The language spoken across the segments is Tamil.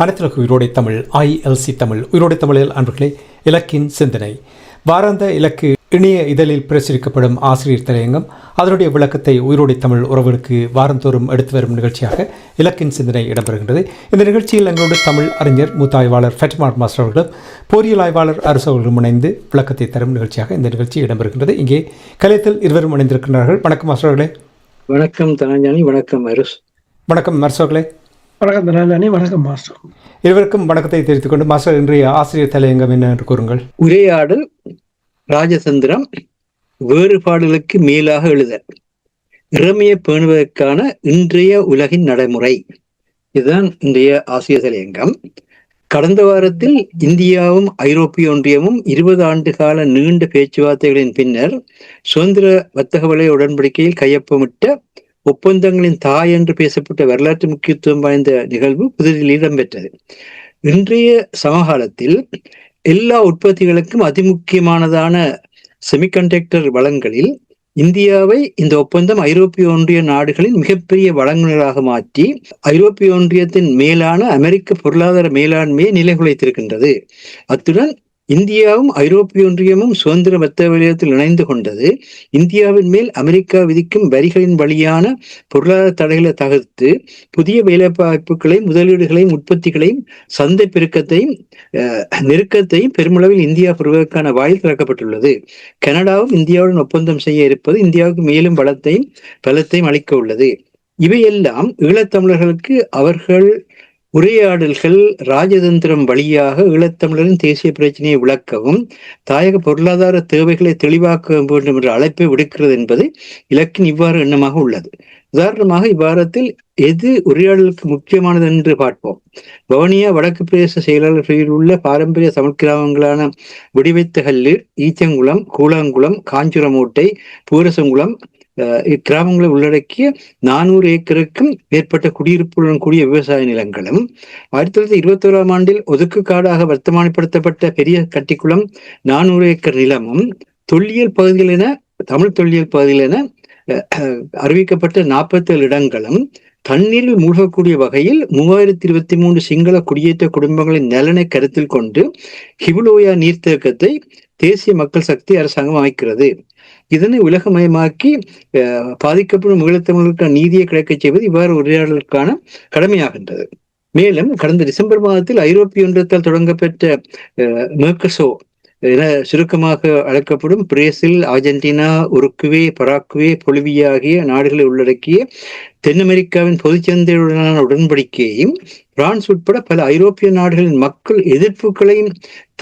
அனைத்துலக உயிரோடை தமிழ் ILC தமிழ் உயிரோடை தமிழில் அன்பர்களே, இலக்கின் சிந்தனை வாராந்த இலக்கு இணைய இதழில் பிரசுரிக்கப்படும் ஆசிரியர் தலையங்கம் அதனுடைய விளக்கத்தை உயிரோடை தமிழ் உறவுகளுக்கு வாரந்தோறும் எடுத்து வரும் நிகழ்ச்சியாக இலக்கின் சிந்தனை இடம்பெறுகின்றது. இந்த நிகழ்ச்சியில் எங்களோடு தமிழ் அறிஞர் மூத்த ஆய்வாளர் ஃபெட்மார் மாஸ்டர் அவர்களும் பொறியியல் ஆய்வாளர் அரசு அவர்களும் இணைந்து விளக்கத்தை தரும் நிகழ்ச்சியாக இந்த நிகழ்ச்சி இடம்பெறுகின்றது. இங்கே கலையத்தில் இருவரும் இணைந்திருக்கிறார்கள். வணக்கம் மாஸ்டர்களே. வணக்கம் தனஞ்சானி. வணக்கம் அரசு. வணக்கம் மாஸ்டர்களே. வணக்கம் தனஞ்சானி. வணக்கம் மாஸ்டர். இருவருக்கும் வணக்கத்தை தெரிவித்துக் கொண்டு மாஸ்டர், இன்றைய ஆசிரியர் தலையங்கம் என்ன என்று கூறுங்கள். உரையாடல் ராஜதந்திரம் வேறுபாடுகளுக்கு மேலாக எழுதல் இறமையை பேணுவதற்கான இன்றைய உலகின் நடைமுறை. இதுதான் இன்றைய ஆசிரியர் தலையங்கம். கடந்த வாரத்தில் இந்தியாவும் ஐரோப்பிய ஒன்றியமும் 20 ஆண்டு கால நீண்ட பேச்சுவார்த்தைகளின் பின்னர் சுதந்திர வர்த்தக வலய உடன்படிக்கையில் கையொப்பமிட்ட ஒப்பந்தங்களின் தாய் என்று பேசப்பட்ட வரலாற்று முக்கியத்துவம் வாய்ந்த நிகழ்வு புதுதில்லியில் இடம்பெற்றது. இன்றைய சமகாலத்தில் எல்லா உற்பத்திகளுக்கும் அதிமுக்கியமானதான செமிகண்டக்டர் வளங்களில் இந்தியாவை இந்த ஒப்பந்தம் ஐரோப்பிய ஒன்றிய நாடுகளின் மிகப்பெரிய வழங்குநராக மாற்றி ஐரோப்பிய ஒன்றியத்தின் மேலான அமெரிக்க பொருளாதார மேலாண்மையை நிலைகுலைத்திருக்கின்றது. அத்துடன் இந்தியாவும் ஐரோப்பிய ஒன்றியமும் சுதந்திர வர்த்தக வலயத்தில் இணைந்து கொண்டது இந்தியாவின் மேல் அமெரிக்கா விதிக்கும் வரிகளின் வழியான பொருளாதார தடைகளை தகர்த்து புதிய வேலைவாய்ப்புகளையும் முதலீடுகளையும் உற்பத்திகளையும் சந்தை பெருக்கத்தையும் நெருக்கத்தையும் பெருமளவில் இந்தியா பெறுவதற்கான வாயில் திறக்கப்பட்டுள்ளது. கனடாவும் இந்தியாவுடன் ஒப்பந்தம் செய்ய இருப்பது இந்தியாவுக்கு மேலும் பலத்தையும் அளிக்க உள்ளது. இவையெல்லாம் ஈழத்தமிழர்களுக்கு அவர்கள் உரையாடல்கள் ராஜதந்திரம் வழியாக ஈழத்தமிழரின் தேசிய பிரச்சனையை விளக்கவும் தாயக பொருளாதார தேவைகளை தெளிவாக்க வேண்டும் என்ற அழைப்பை விடுக்கிறது என்பது இலக்கின் இவ்வாறு எண்ணமாக உள்ளது. உதாரணமாக இவ்வாரத்தில் எது உரையாடலுக்கு முக்கியமானது என்று பார்ப்போம். வவுனியா வடக்கு பிரதேச செயலாளர் பிரிவில் உள்ள பாரம்பரிய தமிழ் கிராமங்களான விடிவைத்தகல்லு, ஈச்சங்குளம், கூழாங்குளம், காஞ்சுரமோட்டை, பூரசங்குளம் இக்கிராமங்களை உள்ளடக்கிய 400 ஏக்கருக்கும் மேற்பட்ட குடியிருப்புடன் கூடிய விவசாய நிலங்களும் 1921ஆம் ஆண்டில் ஒதுக்கு காடாக வர்த்தமானப்படுத்தப்பட்ட பெரிய கட்டிக்குளம் 400 ஏக்கர் நிலமும் தொல்லியல் பகுதிகள் என தமிழ் தொல்லியல் பகுதிகள் என அறிவிக்கப்பட்ட 47 இடங்களும் தண்ணீரில் மூழ்கக்கூடிய வகையில் 3023 சிங்கள குடியேற்ற குடும்பங்களின் நலனை கருத்தில் கொண்டு ஹிபுலோயா நீர்த்தேக்கத்தை தேசிய மக்கள் சக்தி அரசாங்கம் அமைக்கிறது. இதனை உலகமயமாக்கி பாதிக்கப்படும் ஈழத்தமிழர்களுக்கான நீதியை கிடைக்கச் செய்வது இவ்வாறு உரையாடலுக்கான கடமையாகின்றது. மேலும் கடந்த டிசம்பர் மாதத்தில் ஐரோப்பிய ஒன்றியத்தால் தொடங்கப்பெற்ற மெர்கசோ என சுருக்கமாக அழைக்கப்படும் பிரேசில், அர்ஜென்டினா, உருக்குவே, பராக்குவே, பொலிவியா ஆகிய நாடுகளை உள்ளடக்கிய தென் அமெரிக்காவின் பொதுச்சந்தையுடனான உடன்படிக்கையையும் பிரான்ஸ் உட்பட பல ஐரோப்பிய நாடுகளின் மக்கள் எதிர்ப்புகளையும்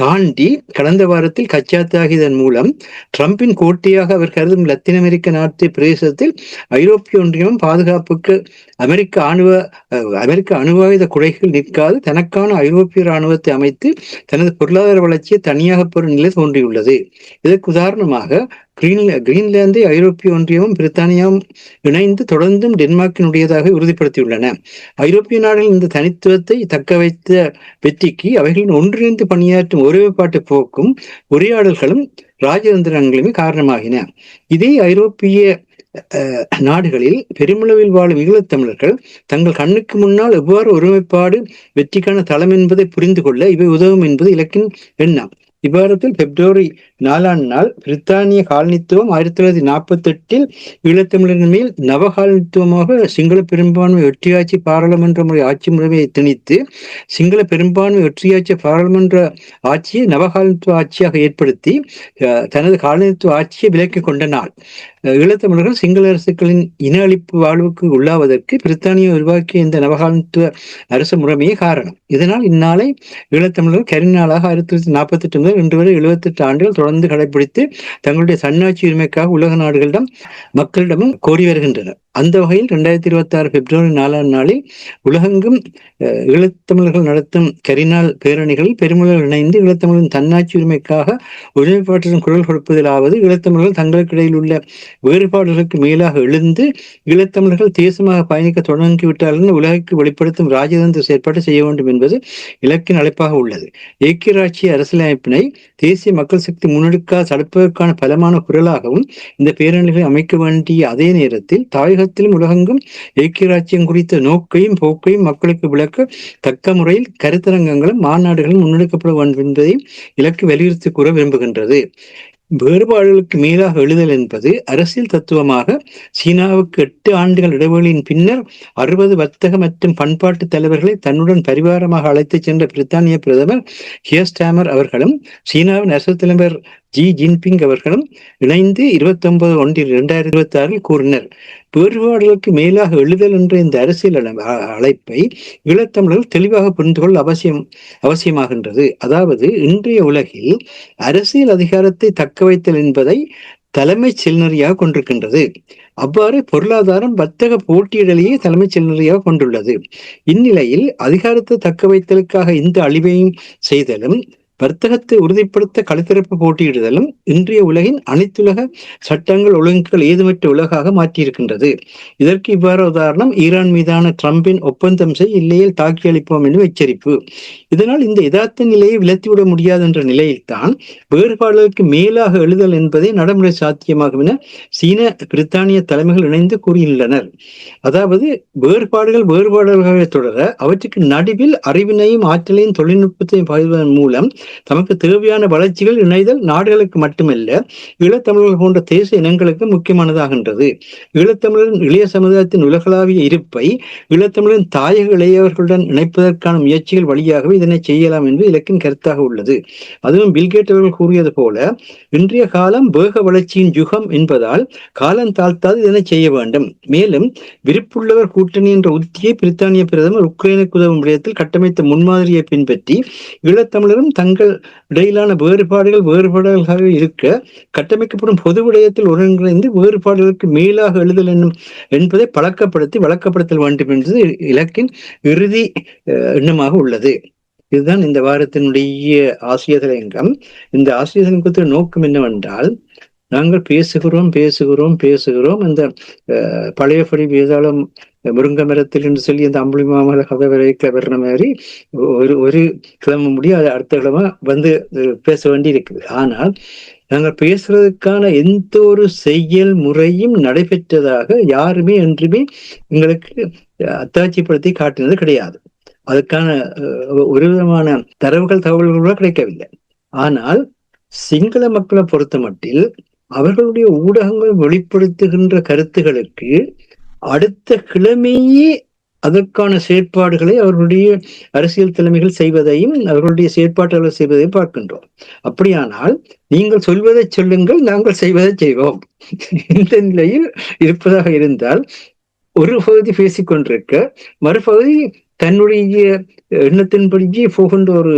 தாண்டி கடந்த வாரத்தில் கச்சாத்தாகியதன் மூலம் ட்ரம்பின் கோட்டையாக அவர் கருதும் லத்தீன் அமெரிக்க நாட்டு பிரதேசத்தில் ஐரோப்பிய ஒன்றியமும் பாதுகாப்புக்கு அமெரிக்க அணுவாயுத குடைகள் நிற்காது தனக்கான ஐரோப்பிய இராணுவத்தை அமைத்து தனது பொருளாதார வளர்ச்சியை தனியாக பெறும் நிலை தோன்றியுள்ளது. இதற்கு உதாரணமாக கிரீன்லாந்தை ஐரோப்பிய ஒன்றியமும் பிரித்தானியாவும் இணைந்து தொடர்ந்தும் டென்மார்க்கினுடையதாக உறுதிப்படுத்தியுள்ளன. ஐரோப்பிய நாடுகளின் இந்த தனித்துவத்தை தக்க வைத்த வெற்றிக்கு அவைகளின் ஒன்றிணைந்து பணியாற்றும் ஒருமைப்பாட்டு போக்கும் உரையாடல்களும் ராஜதந்திரங்களுமே காரணமாகின. இதே ஐரோப்பிய நாடுகளில் பெருமளவில் வாழும் ஈழத்தமிழர்கள் தங்கள் கண்ணுக்கு முன்னால் எவ்வாறு ஒருமைப்பாடு வெற்றிக்கான தளம் என்பதை புரிந்து கொள்ள இவை உதவும் என்பது இலக்கின் எண்ணம். இவ்வாரத்தில் பிப்ரவரி 4ஆம் நாள் பிரித்தானிய காலனித்துவம் 1948 ஈழத்தமிழரின் மேல் நவகாலனித்துவமாக சிங்கள பெரும்பான்மை ஒற்றியாட்சி பாராளுமன்ற முறை ஆட்சி முறைமையை திணித்து சிங்கள பெரும்பான்மை ஒற்றியாட்சி பாராளுமன்ற ஆட்சியை நவகாலனித்துவ ஆட்சியாக ஏற்படுத்தி தனது காலனித்துவ ஆட்சியை விலக்கிக் கொண்ட நாள். ஈழத்தமிழர்கள் சிங்கள அரசுகளின் இன அழிப்பு வாழ்வுக்கு உள்ளாவதற்கு பிரித்தானியா உருவாக்கிய இந்த நவகாலனித்துவ அரசு முறைமையே காரணம். இதனால் இந்நாளை ஈழத்தமிழர்கள் கரிநாளாக 1948 முதல் இன்று வரை 78 ஆண்டுகள் தொடர்ந்து கடைபிடித்து தங்களுடைய தன்னாட்சி உரிமைக்காக உலக நாடுகளிடம் மக்களிடமும் கோரி வருகின்றனர். அந்த வகையில் 2026 பிப்ரவரி 4ஆம் நாளில் உலகெங்கும் ஈழத்தமிழர்கள் நடத்தும் கரிநாள் பேரணிகளில் பெருமளவில் இணைந்து ஈழத்தமிழரின் தன்னாட்சி உரிமைக்காக ஒருமைப்பாட்டுடன் குரல் கொடுப்பதிலாவது ஈழத்தமிழர்கள் தங்களுக்கு இடையில் உள்ள வேறுபாடுகளுக்கு மேலாக எழுந்து ஈழத்தமிழர்கள் தேசமாக பயணிக்க தொடங்கிவிட்டார்கள் உலகிற்கு வெளிப்படுத்தும் ராஜதந்திர செயற்பாட்டை செய்ய வேண்டும் என்பது இலக்கின் அழைப்பாக உள்ளது. ஐக்கிய ராச்சிய அரசியலமைப்பினை தேசிய மக்கள் சக்தி முன்னெடுக்க தடுப்பதற்கான பலமான குரலாகவும் இந்த பேரணிகளை அமைக்க வேண்டிய அதே நேரத்தில் தாயகத்திலும் உலகெங்கும் ஐக்கிய ராச்சியம் குறித்த நோக்கையும் போக்கையும் மக்களுக்கு விளக்க தக்க முறையில் கருத்தரங்கங்களும் மாநாடுகளும் முன்னெடுக்கப்பட வேண்டும் என்பதை இலக்கு வலியுறுத்தி கூற விரும்புகின்றது. வேறுபாடுகளுக்கு மேலாக எழுதல் என்பது அரசியல் தத்துவமாக சீனாவுக்கு 8 ஆண்டுகள் இடைவெளியின் பின்னர் 60 வர்த்தக மற்றும் பண்பாட்டு தலைவர்களை தன்னுடன் பரிவாரமாக அழைத்துச் சென்ற பிரித்தானிய பிரதமர் கியர் ஸ்டாமர் அவர்களும் சீனாவின் அரசு தலைவர் ஜி ஜின்பிங் அவர்களும் இணைந்து 29/1/2026 கூறினர். வேறுபாடுகளுக்கு மேலாக எழுதல் என்ற இந்த அரசியல் அழைப்பை ஈழத்தமிழர்கள் தெளிவாக புரிந்து கொள்ள அவசியமாகின்றது. அதாவது இன்றைய உலகில் அரசியல் அதிகாரத்தை தக்க வைத்தல் என்பதை தலைமைச் செல்நெறியாக கொண்டிருக்கின்றது. அவ்வாறு பொருளாதாரம் வர்த்தக போட்டியிடலையே தலைமைச் செல்நெறியாக கொண்டுள்ளது. இந்நிலையில் அதிகாரத்தை தக்க வைத்தலுக்காக இந்த அழிவையும் செய்தலும் வர்த்தகத்தை உறுதிப்படுத்த களத்திறப்பு போட்டியிடுதலும் இன்றைய உலகின் அனைத்துலக சட்டங்கள் ஒழுங்குகள் ஏதுமற்ற உலகாக மாற்றியிருக்கின்றது. இதற்கு இவ்வாறு உதாரணம் ஈரான் மீதான ட்ரம்பின் ஒப்பந்தம் இல்லையில் தாக்கி அளிப்போம் என்று எச்சரிப்பு. இதனால் இந்த யதார்த்த நிலையை விலத்திவிட முடியாது என்ற நிலையில்தான் வேறுபாடுகளுக்கு மேலாக எழுதல் என்பதே நடைமுறை சாத்தியமாகும் என சீன பிரித்தானிய தலைமைகள் இணைந்து கூறியுள்ளனர். அதாவது வேறுபாடுகளாக தொடர அவற்றுக்கு நடுவில் அறிவினையும் ஆற்றலையும் தொழில்நுட்பத்தையும் பகிர்வதன் மூலம் தமக்கு தேவையான வளர்ச்சிகள் இணைதல் நாடுகளுக்கு மட்டுமல்ல ஈழத்தமிழர்கள் போன்ற தேச இனங்களுக்கு முக்கியமானதாகின்றது. ஈழத்தமிழரின் இளைய சமுதாயத்தின் உலகளாவிய இருப்பை ஈழத்தமிழரின் தாயக இளையவர்களுடன் இணைப்பதற்கான முயற்சிகள் வழியாகவே இதனை செய்யலாம் என்று இலக்கின் கருத்தாக உள்ளது. அதுவும் பில்கேட் அவர்கள் கூறியது போல இன்றைய காலம் வேக வளர்ச்சியின் யுகம் என்பதால் காலம் தாழ்த்தாது இதனை செய்ய வேண்டும். மேலும் விருப்புள்ளவர் கூட்டணி என்ற உத்தியை பிரித்தானிய பிரதமர் உக்ரைனுக்கு உதவும் விடயத்தில் கட்டமைத்த முன்மாதிரியை பின்பற்றி ஈழத்தமிழரும் தங்கள் இடையிலான வேறுபாடுகளாக இருக்க கட்டமைக்கப்படும் பொது விடயத்தில் ஒருங்கிணைந்து வேறுபாடுகளுக்கு மேலாக எழுதல் என்பதை வழக்கப்படுத்தல் வேண்டும் என்பது இலக்கின் இறுதி எண்ணமாக உள்ளது. இதுதான் இந்த வாரத்தினுடைய ஆசிய தலையங்கம். இந்த ஆசிய தலையங்கத்தின் நோக்கம் என்னவென்றால் நாங்கள் பேசுகிறோம் அந்த பழையபடி வேதாளம் முருங்க மரத்தில் என்று சொல்லி அந்த அம்புலி மாமல கதை வரைக்கும் வர்ற மாதிரி ஒரு கிழமை முடிய அடுத்த கிழமை வந்து பேச வேண்டி இருக்குது. ஆனால் நாங்கள் பேசுறதுக்கான எந்த ஒரு செயல் முறையும் நடைபெற்றதாக யாருமே என்றுமே எங்களுக்கு அத்தாட்சிப்படுத்தி காட்டினது கிடையாது. அதுக்கான ஒரு விதமான தகவல்கள் கூட கிடைக்கவில்லை. ஆனால் சிங்கள மக்களை பொறுத்த மட்டில் அவர்களுடைய ஊடகங்கள் வெளிப்படுத்துகின்ற கருத்துகளுக்கு அடுத்த கிழமையே அதற்கான செயற்பாடுகளை அவர்களுடைய அரசியல் தலைமைகள் செய்வதையும் அவர்களுடைய செயற்பாடுகளை செய்வதையும் பார்க்கின்றோம். அப்படியானால் நீங்கள் சொல்வதை சொல்லுங்கள், நாங்கள் செய்வதை செய்வோம். இந்த நிலையில் இருப்பதாக இருந்தால் ஒரு பகுதி பேசிக்கொண்டிருக்க மறுபகுதி தன்னுடைய எண்ணத்தின்படியே போகின்ற ஒரு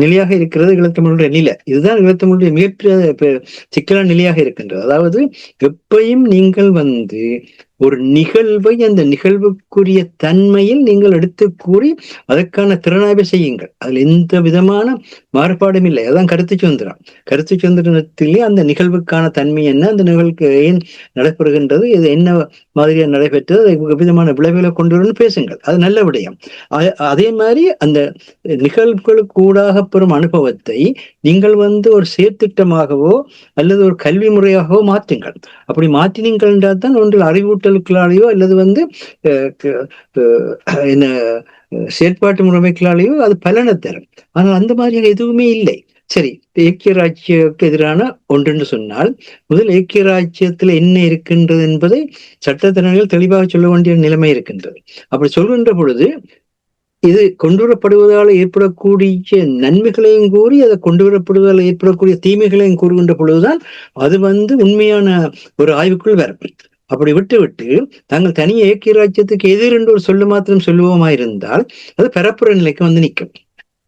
நிலையாக இருக்கிறது ஈழத்தமிழுடைய நிலை. இதுதான் ஈழத்தமிழுடைய மிகப்பெரிய சிக்கலான நிலையாக இருக்கின்றது. அதாவது எப்பையும் நீங்கள் ஒரு நிகழ்வை அந்த நிகழ்வுக்குரிய தன்மையில் நீங்கள் எடுத்து கூறி அதற்கான திறனாய்வை செய்யுங்கள். அதில் எந்த விதமான மாறுபாடும் இல்லை. அதான் கருத்து சுதந்திரத்திலே அந்த நிகழ்வுக்கான தன்மை என்ன, அந்த நிகழ்வுக்கு ஏன் நடைபெறுகின்றது, இது என்ன மாதிரியா நடைபெற்றது, விதமான விளைவுகளை கொண்டு வரணும்னு பேசுங்கள். அது நல்ல விடயம். அதே மாதிரி அந்த நிகழ்வுகளுக்கு ஊடாக பெறும் அனுபவத்தை நீங்கள் ஒரு செயற்திட்டமாகவோ அல்லது ஒரு கல்வி முறையாகவோ மாற்றுங்கள். அப்படி மாற்றினீங்கள் என்றால் தான் ஒன்றில் அறிவூட்டலுக்களாலேயோ அல்லது என்ன செயற்பாட்டு முறைமைகளாலேயோ அது பலனை தரும். ஆனால் அந்த மாதிரியாக எதுவுமே இல்லை. சரி, ஐக்கிய ராஜ்யத்துக்கு எதிரான ஒன்று சொன்னால் முதல் ஐக்கிய ராஜ்யத்துல என்ன இருக்கின்றது என்பதை சட்டத்திறனிகள் தெளிவாக சொல்ல வேண்டிய நிலைமை இருக்கின்றது. அப்படி சொல்கின்ற பொழுது இது கொண்டுவரப்படுவதால் ஏற்படக்கூடிய நன்மைகளையும் கூறி அதை கொண்டுவரப்படுவதால் ஏற்படக்கூடிய தீமைகளையும் கூறுகின்ற பொழுதுதான் அது உண்மையான ஒரு ஆய்வுக்குள் வரும். அப்படி விட்டு தாங்கள் தனிய ஐக்கிய ராஜ்யத்துக்கு எதிர் என்று ஒரு சொல்லு மாத்திரம் சொல்லுவோமா இருந்தால் அது பரப்புற நிலைக்கு நிற்கும்.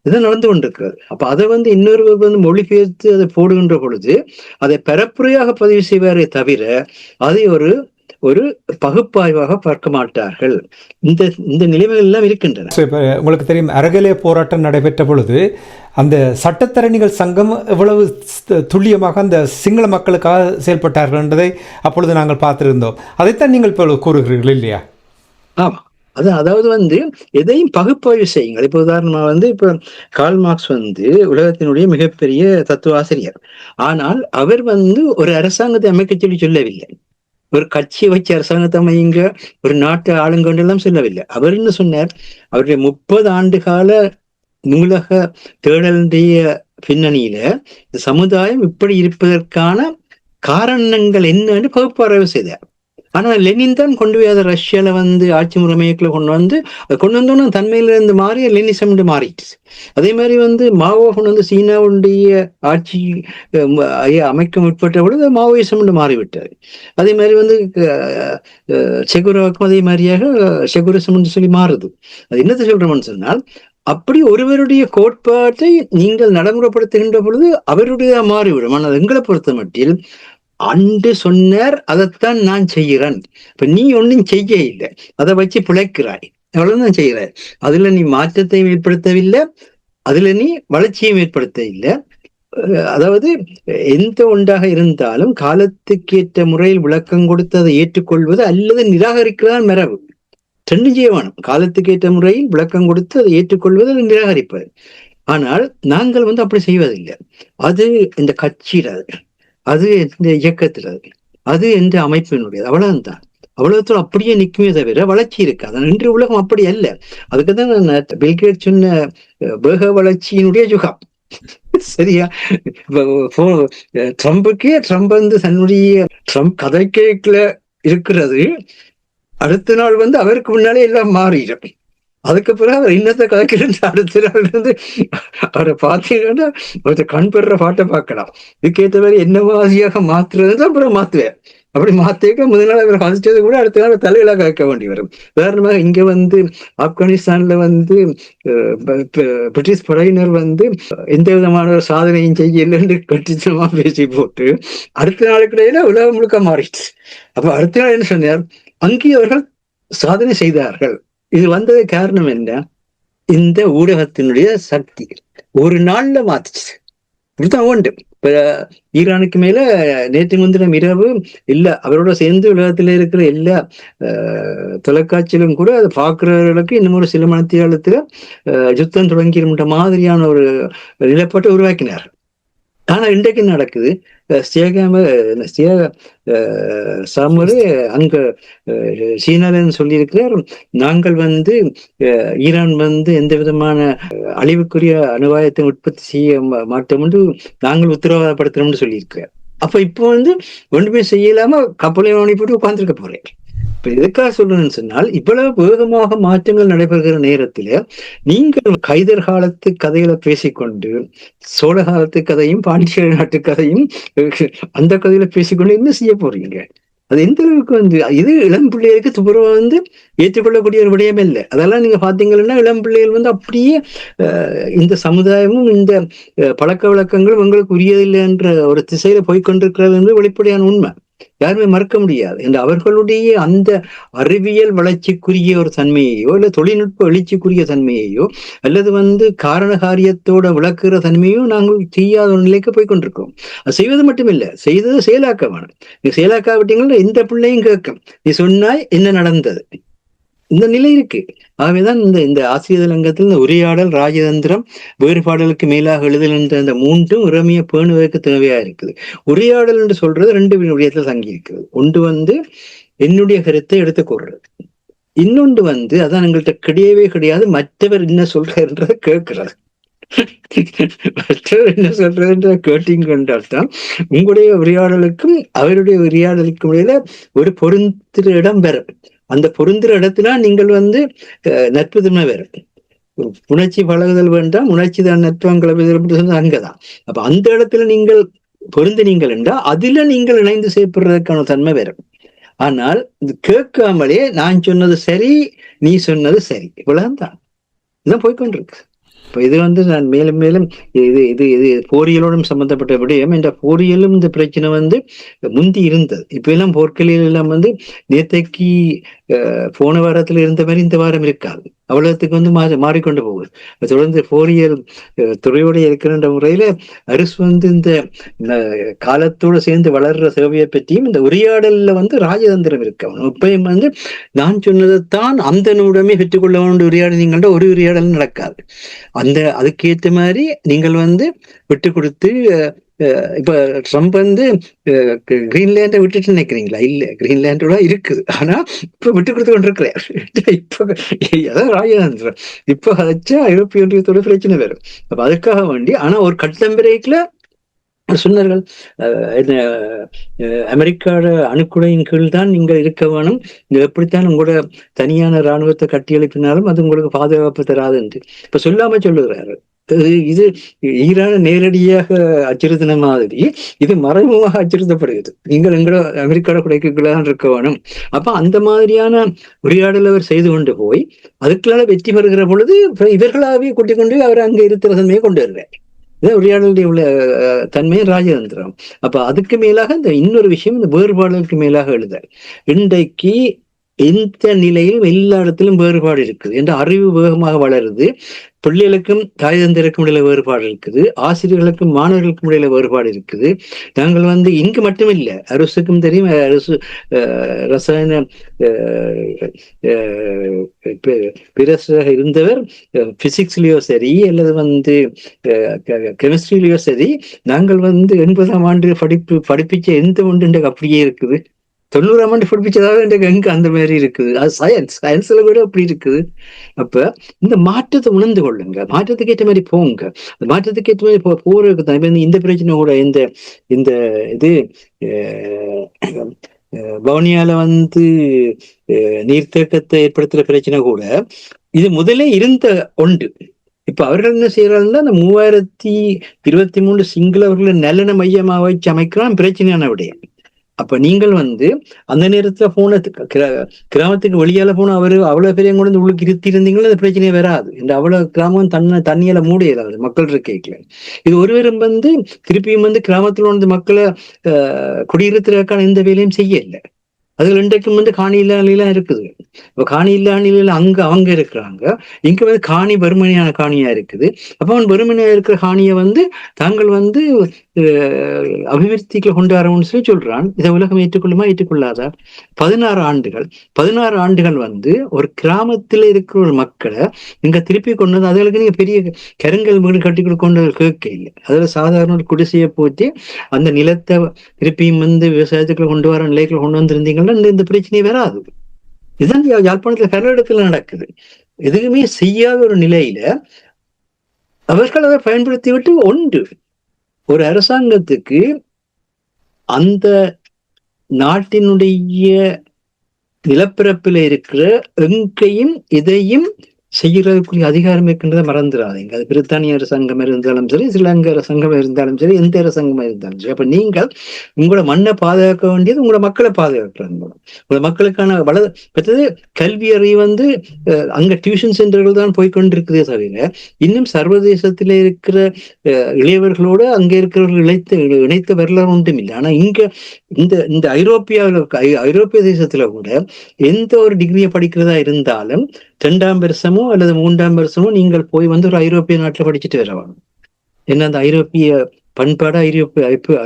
இதுதான் நடந்து கொண்டிருக்கிறது. அப்ப அதை இன்னொரு மொழிபெயர்த்து அதை போடுகின்ற பொழுது அதை பரப்புரையாக பதிவு செய்வாரே தவிர அதை ஒரு ஒரு பகுப்பாய்வாக பார்க்க மாட்டார்கள். இந்த இந்த நிலைமைகள் எல்லாம் இருக்கின்றன. இப்போ உங்களுக்கு தெரியும், அறகலே போராட்டம் நடைபெற்ற பொழுது அந்த சட்டத்தரணிகள் சங்கம் எவ்வளவு துல்லியமாக அந்த சிங்கள மக்களுக்காக செயல்பட்டார்கள் என்பதை அப்பொழுது நாங்கள் பார்த்திருந்தோம். அதைத்தான் நீங்கள் இப்போ கூறுகிறீர்கள் இல்லையா? ஆமா, அதாவது எதையும் பகுப்பாய்வு செய்யுங்கள். இப்ப உதாரணமா இப்ப கார்ல் மார்க்ஸ் உலகத்தினுடைய மிகப்பெரிய தத்துவ ஆசிரியர். ஆனால் அவர் ஒரு அரசாங்கத்தை அமைக்க சொல்லவில்லை. ஒரு கட்சியை வச்சு அரசாங்கத்தை அமைங்க, ஒரு நாட்டை ஆளுங்கொண்டு எல்லாம் சொல்லவில்லை. அவர் என்ன சொன்னார்? அவருடைய 30 ஆண்டு கால நூலக தேடலுடைய பின்னணியில இந்த சமுதாயம் இப்படி இருப்பதற்கான காரணங்கள் என்னன்னு பகுப்பாய்வு செய்தார். ஆனா லெனின் தான் கொண்டு போய் அதை ரஷ்யால ஆட்சி முறைமைக்குள்ள கொண்டு வந்தோம்னா தன்மையிலிருந்து மாறி லெனிசம் மாறிடுச்சு. அதே மாதிரி மாவோ கொண்டு சீனாவுடைய ஆட்சி அமைக்க முற்பட்ட பொழுது மாவோயிசம் மாறிவிட்டாரு. அதே மாதிரி செகுராவுக்கும் அதே மாதிரியாக செகுரிசம் சொல்லி மாறுது. அது என்னத்தை சொல்றோம்னு சொன்னால், அப்படி ஒருவருடைய கோட்பாட்டை நீங்கள் நடைமுறைப்படுத்துகின்ற பொழுது அவருடைய மாறிவிடும். ஆனால் எங்களை பொறுத்த மட்டில் அன்று சொன்னார், அதைத்தான் நான் செய்கிறேன். இப்ப நீ ஒன்னும் செய்ய இல்லை, அதை வச்சு பிழைக்கிறாய், அவ்வளவுதான் செய்கிறாய். அதுல நீ மாற்றத்தையும் ஏற்படுத்தவில்லை, அதுல நீ வளர்ச்சியும் ஏற்படுத்த இல்லை. அதாவது எந்த ஒன்றாக இருந்தாலும் காலத்துக்கேற்ற முறையில் விளக்கம் கொடுத்து அதை ஏற்றுக்கொள்வது அல்லது நிராகரிக்கிறதான் மரபு. ரெண்டு ஜீவனம், காலத்துக்கு ஏற்ற முறையில் விளக்கம் கொடுத்து அதை ஏற்றுக்கொள்வது அதை நிராகரிப்பது. ஆனால் நாங்கள் அப்படி செய்வதில்லை. அது இந்த கட்சியில, அது இந்த இயக்கத்துல, அது எந்த அமைப்பினுடையது, அவ்வளவுதான். அவ்வளவுத்தோடு அப்படியே நிற்குமே தவிர வளர்ச்சி இருக்காது. இன்று உலகம் அப்படி அல்ல. அதுக்குதான் நான் பில்கேட் சொன்ன வேக வளர்ச்சியினுடைய யுகம். சரியா? ட்ரம்புக்கே ட்ரம்ப் தன்னுடைய ட்ரம்ப் கதைக்குள்ள இருக்கிறது. அடுத்த நாள் அவருக்கு முன்னாலே எல்லாம் மாறிடும். அதுக்கு பிறகு அவர் இன்னத்தை கதைக்கிறது. அடுத்த நாள் அவரை பார்த்தீங்கன்னா ஒருத்தர் கண் பெற பாட்டை பார்க்கலாம். இதுக்கேற்ற மாதிரி என்ன மாதிரியாக மாத்துறது அப்புறம் மாத்துவேன். அப்படி மாத்திக்க முதல் நாள் அவர் கதைச்சது கூட அடுத்த நாள் தலையிலாக கதைக்க வேண்டி வரும். உதாரணமாக இங்க ஆப்கானிஸ்தான்ல பிரிட்டிஷ் படையினர் எந்த விதமான சாதனையும் செய்யலன்னு கட்டித்தனமா பேசி போட்டு அடுத்த நாளுக்கு இடையில உலகம் முழுக்க மாறிடுச்சு. அப்ப அடுத்த நாள் என்ன சொன்னார்? அங்கே அவர்கள் சாதனை செய்தார்கள். இது வந்தது காரணம் என்ன? இந்த ஊடகத்தினுடைய சக்தி ஒரு நாள்ல மாத்துச்சு. இப்படித்தான் உண்டு. இப்ப ஈரானுக்கு மேல நேற்று முன்தினம் இரவு இல்ல, அவரோட சேர்ந்து உலகத்துல இருக்கிற எல்லா தொலைக்காட்சியிலும் கூட அதை பார்க்கிறவர்களுக்கு இன்னும் ஒரு சில மணித்தியாலத்துல யுத்தம் தொடங்கிற மாதிரியான ஒரு நிலப்பாட்டை உருவாக்கினார். ஆனா இன்றைக்கு நடக்குது. சாமரு அங்க சீனாலன்னு சொல்லியிருக்கிறார், நாங்கள் ஈரான் எந்த விதமான அழிவுக்குரிய அணுவாயத்தை உற்பத்தி செய்ய மாட்டோம் என்று நாங்கள் உத்தரவாதப்படுத்துறோம்னு சொல்லியிருக்கிறார். அப்ப இப்போ ஒன்றுமே செய்யலாம கப்பலை வாங்கி போட்டு உட்கார்ந்துருக்க போறேன். இப்ப எதுக்காக சொல்றேன்னு சொன்னால், இவ்வளவு வேகமாக மாற்றங்கள் நடைபெறுகிற நேரத்துல நீங்கள் கைதர் காலத்து கதைகளை பேசிக்கொண்டு சோழ காலத்து கதையும் பாண்டிய நாட்டு கதையும் அந்த கதையில பேசிக்கொண்டு என்ன செய்ய போறீங்க? அது எந்த அளவுக்கு இது இளம் பிள்ளைகளுக்கு துப்புரவா ஏற்றுக்கொள்ளக்கூடிய ஒரு விடயம் இல்லை. அதெல்லாம் நீங்க பாத்தீங்கன்னா இளம் பிள்ளைகள் அப்படியே இந்த சமுதாயமும் இந்த பழக்க வழக்கங்களும் உங்களுக்கு உரியதில்லை என்ற ஒரு திசையில போய்கொண்டிருக்கிறது என்று வெளிப்படையான உண்மை. யாருமே மறக்க முடியாது. என்று அவர்களுடைய அந்த அறிவியல் வளர்ச்சிக்குரிய ஒரு தன்மையையோ இல்ல தொழில்நுட்ப எழுச்சிக்குரிய தன்மையையோ அல்லது காரண காரியத்தோட விளக்குற தன்மையோ நாங்கள் செய்யாத ஒரு நிலைக்கு போய்கொண்டிருக்கோம். அது செய்வது மட்டுமில்லை, செய்தது செயலாக்க வேணும். நீ செயலாக்காவிட்டீங்கன்னா எந்த பிள்ளையும் கேட்கும், நீ சொன்னாய் என்ன நடந்தது, இந்த நிலை இருக்கு. ஆகவேதான் இந்த ஆசிரியர் இந்த உரையாடல், ராஜதந்திரம், வேறுபாடுகளுக்கு மேலாக எழுதல் என்ற அந்த மூன்றும் இறமைய பேணுவதற்கு தேவையா இருக்குது. உரையாடல் என்று சொல்றது 2 விடயத்துல தங்கி இருக்குது. ஒன்று என்னுடைய கருத்தை எடுத்துக்கொள்றது, இன்னொன்று அதான் எங்கள்கிட்ட கிடையவே மற்றவர் என்ன சொல்றன்றதை கேட்கிறது. மற்றவர் என்ன சொல்றதுன்ற கேட்டீங்க கொண்டால்தான் உங்களுடைய உரையாடலுக்கும் அவருடைய உரையாடலுக்கும் இடையில ஒரு பொருந்திர இடம் பெறும். அந்த பொருந்துற இடத்துல நீங்கள் நட்புதன்மை வேறு, உணர்ச்சி பழகுதல் வேண்டாம், உணர்ச்சி தான் நட்பங்களை அங்கதான். அப்ப அந்த இடத்துல நீங்கள் பொருந்தினீங்கள் என்றால் அதுல நீங்கள் இணைந்து செயல்படுறதுக்கான தன்மை வேறு. ஆனால் இது கேட்காமலே நான் சொன்னது சரி, நீ சொன்னது சரி, இவ்வளவுதான். இதான் போய்கொண்டிருக்கு. இப்ப இது நான் மேலும் மேலும் இது இது இது போரியலோடும் சம்பந்தப்பட்ட விடயம். இந்த போரியலும் இந்த பிரச்சனை முந்தி இருந்தது. இப்ப எல்லாம் போர்க்களில் எல்லாம் நேத்தைக்கு போன வாரத்துல இருந்த மாதிரி இந்த வாரம் இருக்காது. அவ்வளவுக்கு மாறிக்கொண்டு போகுது. தொடர்ந்து போரியல் துறையோட இருக்கிற முறையில அரசு இந்த காலத்தோடு சேர்ந்து வளர்ற சேவையை பற்றியும் இந்த உரையாடல்ல ராஜதந்திரம் இருக்கு. இப்பயும் நான் சொன்னதைத்தான் அந்த நூடமே பெற்றுக்கொள்ள வேண்டிய உரையாடல் ஒரு உரையாடல் நடக்காது. அதுக்கேற்ற மாதிரி நீங்கள் விட்டு கொடுத்து இப்ப ட்ரம்ப் கிரீன்லேண்டை விட்டுட்டு நினைக்கிறீங்களா? இல்ல, கிரீன்லேண்டோட இருக்குது. ஆனா இப்ப விட்டு கொடுத்து கொண்டிருக்கிறார். இப்ப அதான் ராஜதந்திரம். இப்ப வச்சா ஐரோப்பிய ஒன்றியத்தோட பிரச்சனை வரும். அப்ப அதுக்காக வேண்டி ஆனா ஒரு கட்டம் பிரேக்ல சொன்னார்கள், அமெரிக்காவோட அணுக்குடையின் கீழ் தான் நீங்கள் இருக்க வேணும். எப்படித்தான் உங்களோட தனியான இராணுவத்தை கட்டி எழுப்பினாலும் அது உங்களுக்கு பாதுகாப்பு தராது என்று இப்ப சொல்லாம சொல்லுகிறார்கள். இது ஈரான நேரடியாக அச்சுறுத்தின மாதிரி இது மறைமுகமாக அச்சுறுத்தப்படுகிறது. நீங்கள் எங்களோட அமெரிக்காவோட குடைக்குள்ளான் இருக்க வேணும். அப்ப அந்த மாதிரியான உரையாடல் அவர் செய்து கொண்டு போய் அதுக்குள்ளால வெற்றி பெறுகிற பொழுது இவர்களாகவே கூட்டிக் கொண்டு அவர் அங்க இருக்கிற தன்மையை கொண்டு வருகிறார். இதான் உரையாடலுடைய உள்ள தன்மையை ராஜதந்திரம். அப்ப அதுக்கு மேலாக இந்த இன்னொரு விஷயம், இந்த வேறுபாடுகளுக்கு மேலாக எழுதல். இன்றைக்கு எந்த நிலையிலும் எல்லா இடத்திலும் வேறுபாடு இருக்குது என்ற அறிவு வேகமாக வளருது. பிள்ளைகளுக்கும் ராஜதந்திரக்கும் இடையில வேறுபாடு இருக்குது, ஆசிரியர்களுக்கும் மாணவர்களுக்கும் இடையில வேறுபாடு இருக்குது. நாங்கள் இங்கு மட்டும் இல்லை, அரசுக்கும் தெரியும். அரசு ரசாயன பிரசாக இருந்தவர் பிசிக்ஸ்லயோ சரி அல்லது கெமிஸ்ட்ரியிலயோ சரி, நாங்கள் 80ஆம் ஆண்டு படிப்பிச்ச எந்த ஒன்று அப்படியே இருக்குது. 90ஆம் ஆண்டு படிப்பிச்சதாக எங்க அந்த மாதிரி இருக்குது. அது சயின்ஸ்ல கூட அப்படி இருக்குது. அப்ப இந்த மாற்றத்தை உணர்ந்து கொள்ளுங்க, மாற்றத்துக்கு ஏற்ற மாதிரி போங்க. மாற்றத்துக்கு ஏற்ற மாதிரி போறதுக்கு தான் இந்த பிரச்சனை கூட இந்த இது வவுனியால நீர்த்தேக்கத்தை ஏற்படுத்துற பிரச்சனை கூட இது முதலே இருந்த ஒன்று. இப்ப அவர்கள் என்ன செய்யறாங்கன்னா, அந்த 3023 சிங்களவர்களை நல்லெண்ண மையமா வச்சு அமைக்கிறான் பிரச்சனையான விடயம். அப்ப நீங்கள் அந்த நேரத்துல போன கிராமத்துக்கு வெளியால போன அவரு அவ்வளவு பெரிய கூட உள்ளுக்கு இருத்தி இருந்தீங்களோ அந்த பிரச்சனையே வராது. இந்த அவ்வளவு கிராமம் தண்ணியால மூடையதாவது மக்கள் இருக்கல. இது ஒருவரும் திருப்பியும் கிராமத்துல மக்களை குடியிருத்துறதுக்கான எந்த வேலையும் செய்யல. அதுல இன்றைக்கும் காணி இல்லாலாம் இருக்குது. இப்ப காணி இல்லாநிலையில அவங்க இருக்கிறாங்க, இங்க காணி வறுமனையான காணியா இருக்குது. அப்ப அவன் வறுமனையா இருக்கிற காணியை தாங்கள் அபிவிருத்திக்குள்ள கொண்டு வரணும்னு சொல்றான். இதை உலகம் ஏற்றுக்கொள்ளுமா ஏற்றுக்கொள்ளாதா? 16 ஆண்டுகள் ஒரு கிராமத்துல இருக்கிற ஒரு மக்களை நீங்க திருப்பி கொண்டு அதுகளுக்கு நீங்க பெரிய கருங்கல் வீடு கட்டி கொண்டு கேட்க இல்லை. அதுல சாதாரண ஒரு குடிசையை போட்டு அந்த நிலத்தை திருப்பியும் விவசாயத்துக்குள்ள கொண்டு வர நிலைக்குள்ள கொண்டு வந்திருந்தீங்கன்னா இந்த பிரச்சனையே வராது. இதுதான் யாழ்ப்பாணத்துல பல இடத்துல நடக்குது. எதுவுமே செய்யாத ஒரு நிலையில அவர்கள் அதை பயன்படுத்தி விட்டு ஒரு அரசாங்கத்துக்கு அந்த நாட்டினுடைய நிலப்பரப்பில் இருக்கிற எங்கையும் இதையும் செய்யறதுக்குரிய அதிகாரம் இருக்கின்றதை மறந்துடாதீங்க. அது பிரித்தானிய அரசாங்கம் இருந்தாலும் சரி, ஸ்ரீலங்கா அரசாங்கம் இருந்தாலும் சரி, எந்த அரசாங்கமா இருந்தாலும் சரி. அப்ப நீங்கள் உங்களோட மண்ணை பாதுகாக்க வேண்டியது உங்களோட மக்களை பாதுகாக்கிறாங்க. உங்களோட மக்களுக்கான பெற்றது கல்வி அறிவு அங்க டியூஷன் சென்டர்கள் தான் போய்கொண்டிருக்குதே தவிர இன்னும் சர்வதேசத்துல இருக்கிற இளையவர்களோடு அங்க இருக்கிறவர்கள் இணைத்த வரலாறு ஒன்றும் இல்லை. ஆனா இங்க இந்த ஐரோப்பிய தேசத்துல கூட எந்த ஒரு டிகிரியை படிக்கிறதா இருந்தாலும் 2ஆம் வருஷமோ அல்லது 3ஆம் வருஷமோ நீங்கள் போய் ஒரு ஐரோப்பிய நாட்டுல படிச்சுட்டு வரவாங்க. என்ன அந்த ஐரோப்பிய பண்பாடு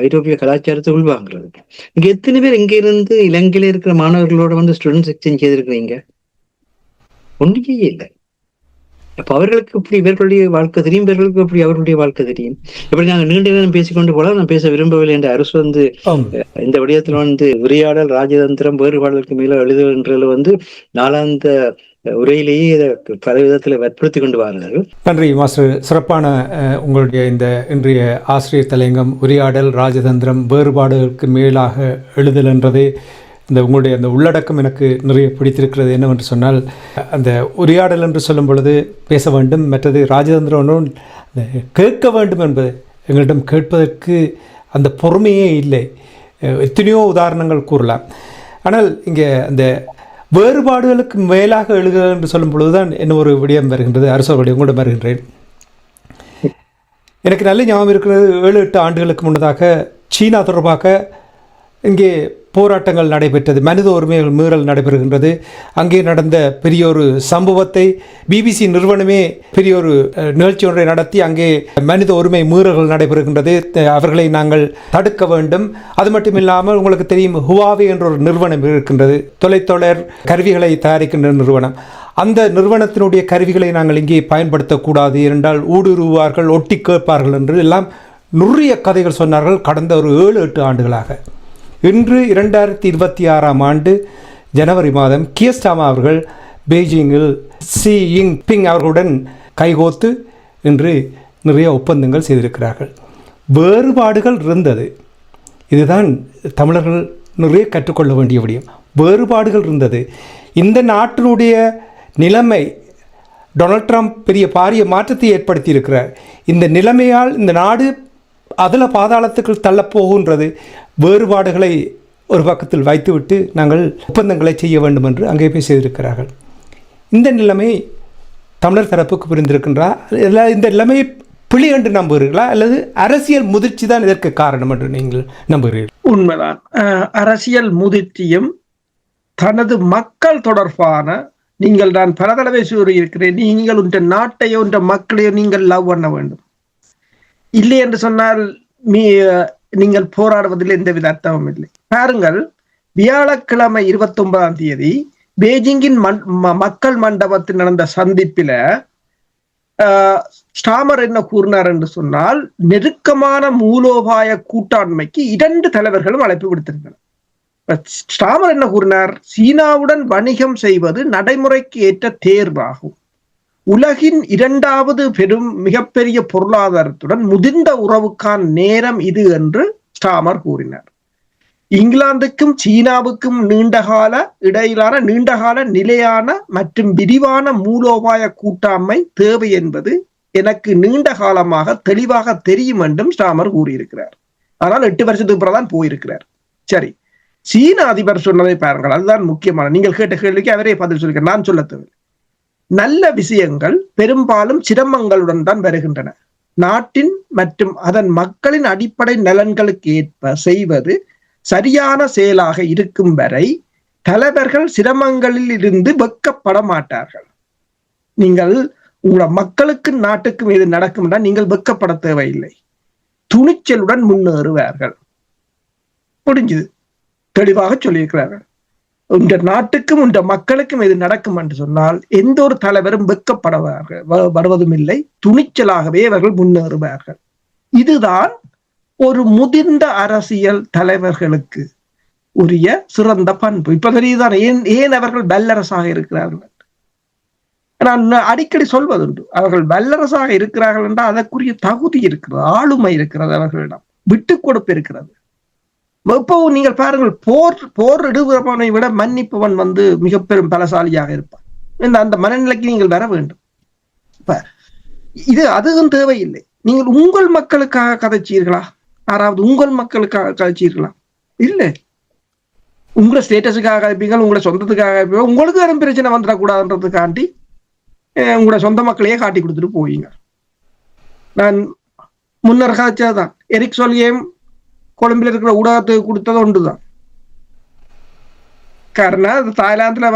ஐரோப்பிய கலாச்சாரத்தை உள்வாங்கிறது. இங்க எத்தனை பேர் இங்க இருந்து இலங்கையில இருக்கிற மாணவர்களோட ஸ்டூடெண்ட்ஸ் எக்ஸ்சேஞ்ச் செய்திருக்கிறீங்க? ஒன்றுமே இல்லை. அப்ப அவர்களுக்கு இப்படி இவர்களுடைய வாழ்க்கை தெரியும், இவர்களுக்கு இப்படி அவர்களுடைய வாழ்க்கை தெரியும். இப்படி நாங்க நீண்ட நேரம் பேசிக்கொண்டு போல நான் பேச விரும்பவில்லை என்ற அரசு இந்த விடயத்துல உரையாடல் ராஜதந்திரம் வேறுபாடுகளுக்கு மேல எழுதுகின்றதுல நாளாந்த உரையிலேயே இதை பல விதத்துல வற்புறுத்தி கொண்டு வாருங்கள். நன்றி மாஸ்டர். சிறப்பான உங்களுடைய இந்த இன்றைய ஆசிரியர் தலையங்கம் உரையாடல் ராஜதந்திரம் வேறுபாடுகளுக்கு மேலாக எழுதல் என்றது இந்த உங்களுடைய அந்த உள்ளடக்கம் எனக்கு நிறைய பிடித்திருக்கிறது. என்னவென்று சொன்னால், அந்த உரையாடல் என்று சொல்லும் பொழுது பேச வேண்டும், மற்றது ராஜதந்திரம் ஒன்றும் கேட்க வேண்டும் என்பது எங்களிடம் கேட்பதற்கு அந்த பொறுமையே இல்லை. எத்தனையோ உதாரணங்கள் கூறலாம். ஆனால் இங்கே அந்த வேறுபாடுகளுக்கு மேலாக எழுதுகிறது என்று சொல்லும் பொழுதுதான் என்ன ஒரு விடயம் வருகின்றது. அரசு உங்களிடம் வருகின்றேன். எனக்கு நல்ல ஞாபகம் இருக்கிறது 7-8 ஆண்டுகளுக்கு முன்னதாக சீனா தொடர்பாக இங்கே போராட்டங்கள் நடைபெற்றது, மனித உரிமைகள் மீறல் நடைபெறுகின்றது. அங்கே நடந்த பெரிய ஒரு சம்பவத்தை பிபிசி நிறுவனமே பெரிய ஒரு நிகழ்ச்சி ஒன்றை நடத்தி அங்கே மனித உரிமை மீறல்கள் நடைபெறுகின்றது, அவர்களை நாங்கள் தடுக்க வேண்டும். அது மட்டும் இல்லாமல் உங்களுக்கு தெரியும், ஹுவாவே என்ற ஒரு நிறுவனம் இருக்கின்றது, தொலைத்தொடர் கருவிகளை தயாரிக்கின்ற நிறுவனம். அந்த நிறுவனத்தினுடைய கருவிகளை நாங்கள் இங்கே பயன்படுத்தக்கூடாது என்றால் ஊடுருவார்கள், ஒட்டி கேட்பார்கள் என்று எல்லாம் நுறிய கதைகள் சொன்னார்கள் கடந்த ஒரு 7-8 ஆண்டுகளாக. இன்று 2026ஆம் ஆண்டு ஜனவரி மாதம் கியஸ்டாமா அவர்கள் பெய்ஜிங்கில் ஷி ஜின்பிங் அவர்களுடன் கைகோத்து இன்று நிறைய ஒப்பந்தங்கள் செய்திருக்கிறார்கள். வேறுபாடுகள் இருந்தது, இதுதான் தமிழர்கள் நிறைய கற்றுக்கொள்ள வேண்டிய விடயம். வேறுபாடுகள் இருந்தது. இந்த நாட்டினுடைய நிலைமை, டொனால்ட் ட்ரம்ப் பெரிய பாரிய மாற்றத்தை ஏற்படுத்தி இருக்கிறார். இந்த நிலைமையால் இந்த நாடு அதில் பாதாளத்துக்கு தள்ளப்போகின்றது. வேறுபாடுகளை ஒரு பக்கத்தில் வைத்துவிட்டு நாங்கள் ஒப்பந்தங்களை செய்ய வேண்டும் என்று அங்கே போய் செய்திருக்கிறார்கள். இந்த நிலைமை தமிழர் தரப்புக்கு புரிந்திருக்கின்றார். இந்த நிலைமையை பிழை என்று நம்புகிறீர்களா அல்லது அரசியல் முதிர்ச்சி தான் இதற்கு காரணம் என்று நீங்கள் நம்புகிறீர்கள்? உண்மைதான். அரசியல் முதிர்ச்சியும் தனது மக்கள் தொடர்பான, நீங்கள் நான் பல தடவை கூறியிருக்கிறேன், நீங்கள் உன்ற நாட்டையோ உன்ற மக்களையோ நீங்கள் லவ் பண்ண வேண்டும். இல்லை என்று சொன்னால் நீங்கள் போராடுவதில் எந்தவித அர்த்தமும் இல்லை. பாருங்கள், வியாழக்கிழமை 29ஆம் தேதி பெய்ஜிங்கின் மக்கள் மண்டபத்தில் நடந்த சந்திப்பில ஸ்டாமர் என்ன கூறினார் என்று சொன்னால், நெருக்கமான மூலோபாய கூட்டாண்மைக்கு 2 தலைவர்களும் அழைப்பு விடுத்திருந்தனர். ஸ்டாமர் என்ன கூறினார்? சீனாவுடன் வணிகம் செய்வது நடைமுறைக்கு ஏற்ற தேர்வாகும். உலகின் 2வது மிகப்பெரிய பொருளாதாரத்துடன் முதிர்ந்த உறவுக்கான நேரம் இது என்று ஸ்டாமர் கூறினார். இங்கிலாந்துக்கும் சீனாவுக்கும் இடையிலான நீண்டகால நிலையான மற்றும் விரிவான மூலோபாய கூட்டாண்மை தேவை என்பது எனக்கு நீண்ட காலமாக தெளிவாக தெரியும் என்றும் ஸ்டாமர் கூறியிருக்கிறார். ஆனால் 8 வருஷத்துக்கு பிறகுதான் போயிருக்கிறார். சரி, சீன அதிபர் சொன்னதை பாருங்கள், அதுதான் முக்கியமான. நீங்கள் கேட்ட கேள்விக்கு அவரே பதில் சொல்லியிருக்க, நான் சொல்ல தேவை. நல்ல விஷயங்கள் பெரும்பாலும் சிரமங்களுடன் தான் வருகின்றன. நாட்டின் மற்றும் அதன் மக்களின் அடிப்படை நலன்களுக்கு ஏற்ப செய்வது சரியான செயலாக இருக்கும் வரை தலைவர்கள் சிரமங்களில் இருந்து வெட்கப்பட மாட்டார்கள். நீங்கள் உங்களோட மக்களுக்கு நாட்டுக்கும் எது நடக்கும் என்றால் நீங்கள் வெட்கப்பட தேவையில்லை, துணிச்சலுடன் முன்னேறுவார்கள். முடிஞ்சது, தெளிவாக சொல்லியிருக்கிறார்கள். உங்க நாட்டுக்கும் உங்க மக்களுக்கும் இது நடக்கும் என்று சொன்னால் எந்த ஒரு தலைவரும் வருவதும் இல்லை, துணிச்சலாகவே அவர்கள் முன்னேறுவார்கள். இதுதான் ஒரு முதிர்ந்த அரசியல் தலைவர்களுக்கு உரிய சிறந்த பண்பு. இப்ப தெரியுதான் ஏன் அவர்கள் வல்லரசாக இருக்கிறார்கள். நான் அடிக்கடி சொல்வதுண்டு, அவர்கள் வல்லரசாக இருக்கிறார்கள் என்றால் அதற்குரிய தகுதி இருக்கிறது, ஆளுமை இருக்கிறது, அவர்களிடம் விட்டு கொடுப்பு இருக்கிறது. இப்போ நீங்கள் பாருங்கள், போர் இடுபவனை விட மன்னிப்பவன் மிக பெரும் பலசாலியாக இருப்பான். அந்த மனநிலைக்கு நீங்கள் வர வேண்டும். இது அதுவும் தேவையில்லை. நீங்கள் உங்கள் மக்களுக்காக கதைச்சீர்களா? யாராவது உங்கள் மக்களுக்காக கதைச்சீர்களா? இல்லை. உங்களை ஸ்டேட்டஸுக்காக கதைப்பீங்க, உங்களை சொந்தத்துக்காக கதைப்பீங்க. உங்களுக்கு வேறும் பிரச்சனை வந்துடக்கூடாதுன்றதுக்காண்டி உங்களோட சொந்த மக்களையே காட்டி கொடுத்துட்டு போவீங்க. நான் முன்னர் கதைச்சதுதான். எரிக் சொல்லியும் கொழும்பில் இருக்கிற ஊடகத்துக்கு கொடுத்தது ஒன்றுதான். காரணம் தாய்லாந்துல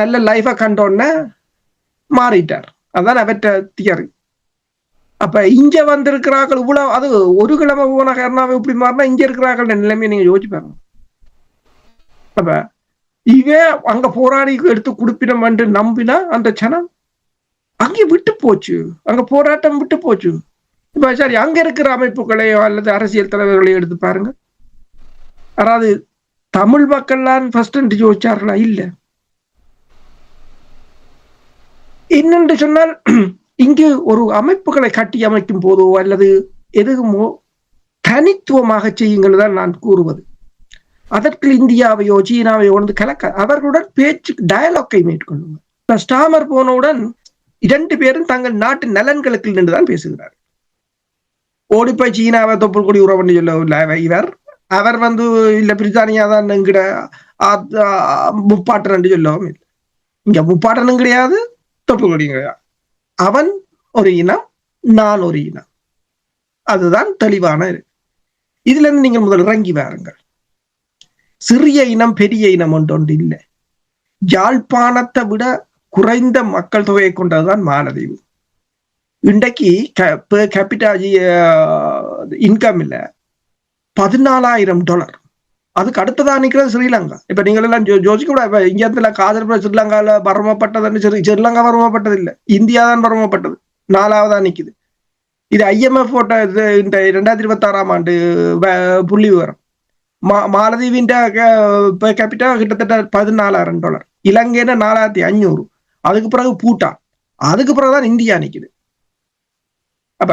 நல்ல லைஃபை கண்டோன்னு மாறிட்டார். அதான் அவற்ற தியரி. அப்ப இங்க வந்திருக்கிறார்கள் இவ்வளவு, அது ஒரு கிழமை போன காரணம் இப்படி மாறினா இங்க இருக்கிறார்கள் நிலைமையை நீங்க யோசிச்சு பாருங்க. அப்ப இவன் அங்க போராடி எடுத்து குடுப்பினம் என்று நம்பினா அந்த சனம் அங்கே விட்டு போச்சு, அங்க போராட்டம் விட்டு போச்சு. இப்ப சரி, அங்க இருக்கிற அமைப்புகளையோ அல்லது அரசியல் தலைவர்களையோ எடுத்து பாருங்க. அதாவது தமிழ் மக்கள்லாம் ஃபர்ஸ்ட் யோசிச்சார்களா? இல்ல. என்னென்று சொன்னால், இங்கு ஒரு அமைப்புகளை கட்டி அமைக்கும் போதோ அல்லது எதுவுமோ தனித்துவமாக செய்யுங்கள் தான் நான் கூறுவது. அதற்கு இந்தியாவையோ சீனாவையோ கலக்க அவர்களுடன் பேச்சு டயலாக்கை மேற்கொள்ளுங்கள். ஸ்டாமர் போனவுடன் 2 பேரும் தங்கள் நாட்டு நலன்களுக்கு நின்றுதான் பேசுகிறார். ஓடிப்போய் சீனாவை தொப்புள் கொடி உறவுன்னு சொல்ல இவர், அவர் இல்ல பிரித்தானியா தான் எங்கிட முப்பாட்டன் சொல்லவும் இல்லை. இங்க முப்பாட்டனும் கிடையாது, தொப்புள் கொடியும் கிடையாது. அவன் ஒரு இனம், நான் ஒரு இனம். அதுதான் தெளிவான இதுல இருந்து நீங்கள் முதல் இறங்கி வாருங்கள். சிறிய இனம் பெரிய இனம் ஒன்று இல்லை. யாழ்ப்பாணத்தை விட குறைந்த மக்கள் தொகையை கொண்டதுதான் மாலத்தீவு. இன்றைக்கு கேபிட்டா இன்கம் இல்ல $14,000. அதுக்கு அடுத்ததான் நிக்கிறது ஸ்ரீலங்கா. இப்ப நீங்கள் எல்லாம் யோசிக்க கூட இப்ப இந்தியாத்துல காதல் ஸ்ரீலங்கால பரமப்பட்டதுன்னு ஸ்ரீலங்கா பரமப்பட்டது இல்லை, இந்தியா தான் பரமப்பட்டது, 4வதா நிக்குது. இது IMF போட்ட இந்த 2026ஆம் ஆண்டு புள்ளி விவரம். மாலத்தீவின் கேபிட்டா கிட்டத்தட்ட $14,000, இலங்கையில 4,500, அதுக்கு பிறகு பூட்டான், அதுக்கு பிறகுதான் இந்தியா நிக்குது. அப்ப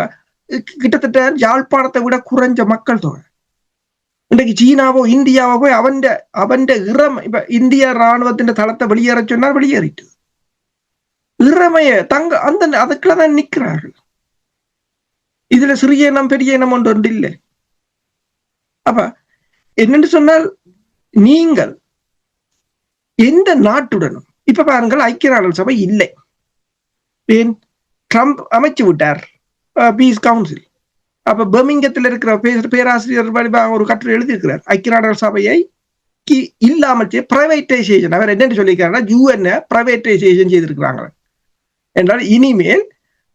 கிட்டத்தட்ட யாழ்ப்பாணத்தை விட குறைஞ்ச மக்கள் தொகை. இன்றைக்கு சீனாவோ இந்தியாவோ போய் அவன் இப்ப இந்திய ராணுவத்தின் தளத்தை வெளியேற சொன்னால் வெளியேறிட்டு இறமைய அதுக்குள்ளதான் நிக்கிறார்கள். இதுல சிறிய இனம் பெரிய இனம் ஒன்று இல்லை. அப்ப என்னென்று சொன்னால் நீங்கள் எந்த நாட்டுடனும் இப்ப பாருங்கள், ஐக்கிய நாடுகள் சபை இல்லை. ஏன்? ட்ரம்ப் அமைச்சு விட்டார் பீஸ் கவுன்சில். அப்ப பர்மிங்கத்தில் இருக்கிற பேராசிரியர் ஒரு கட்டுரை எழுதியிருக்கிறார், ஐக்கிய நாடுகள் சபையை இல்லாமல் பிரைவேட்டைசேஷன். அவர் என்னன்னு சொல்லியிருக்காருன்னா UN பிரைவேட்டைசேஷன் செய்திருக்கிறாங்க என்றால் இனிமேல்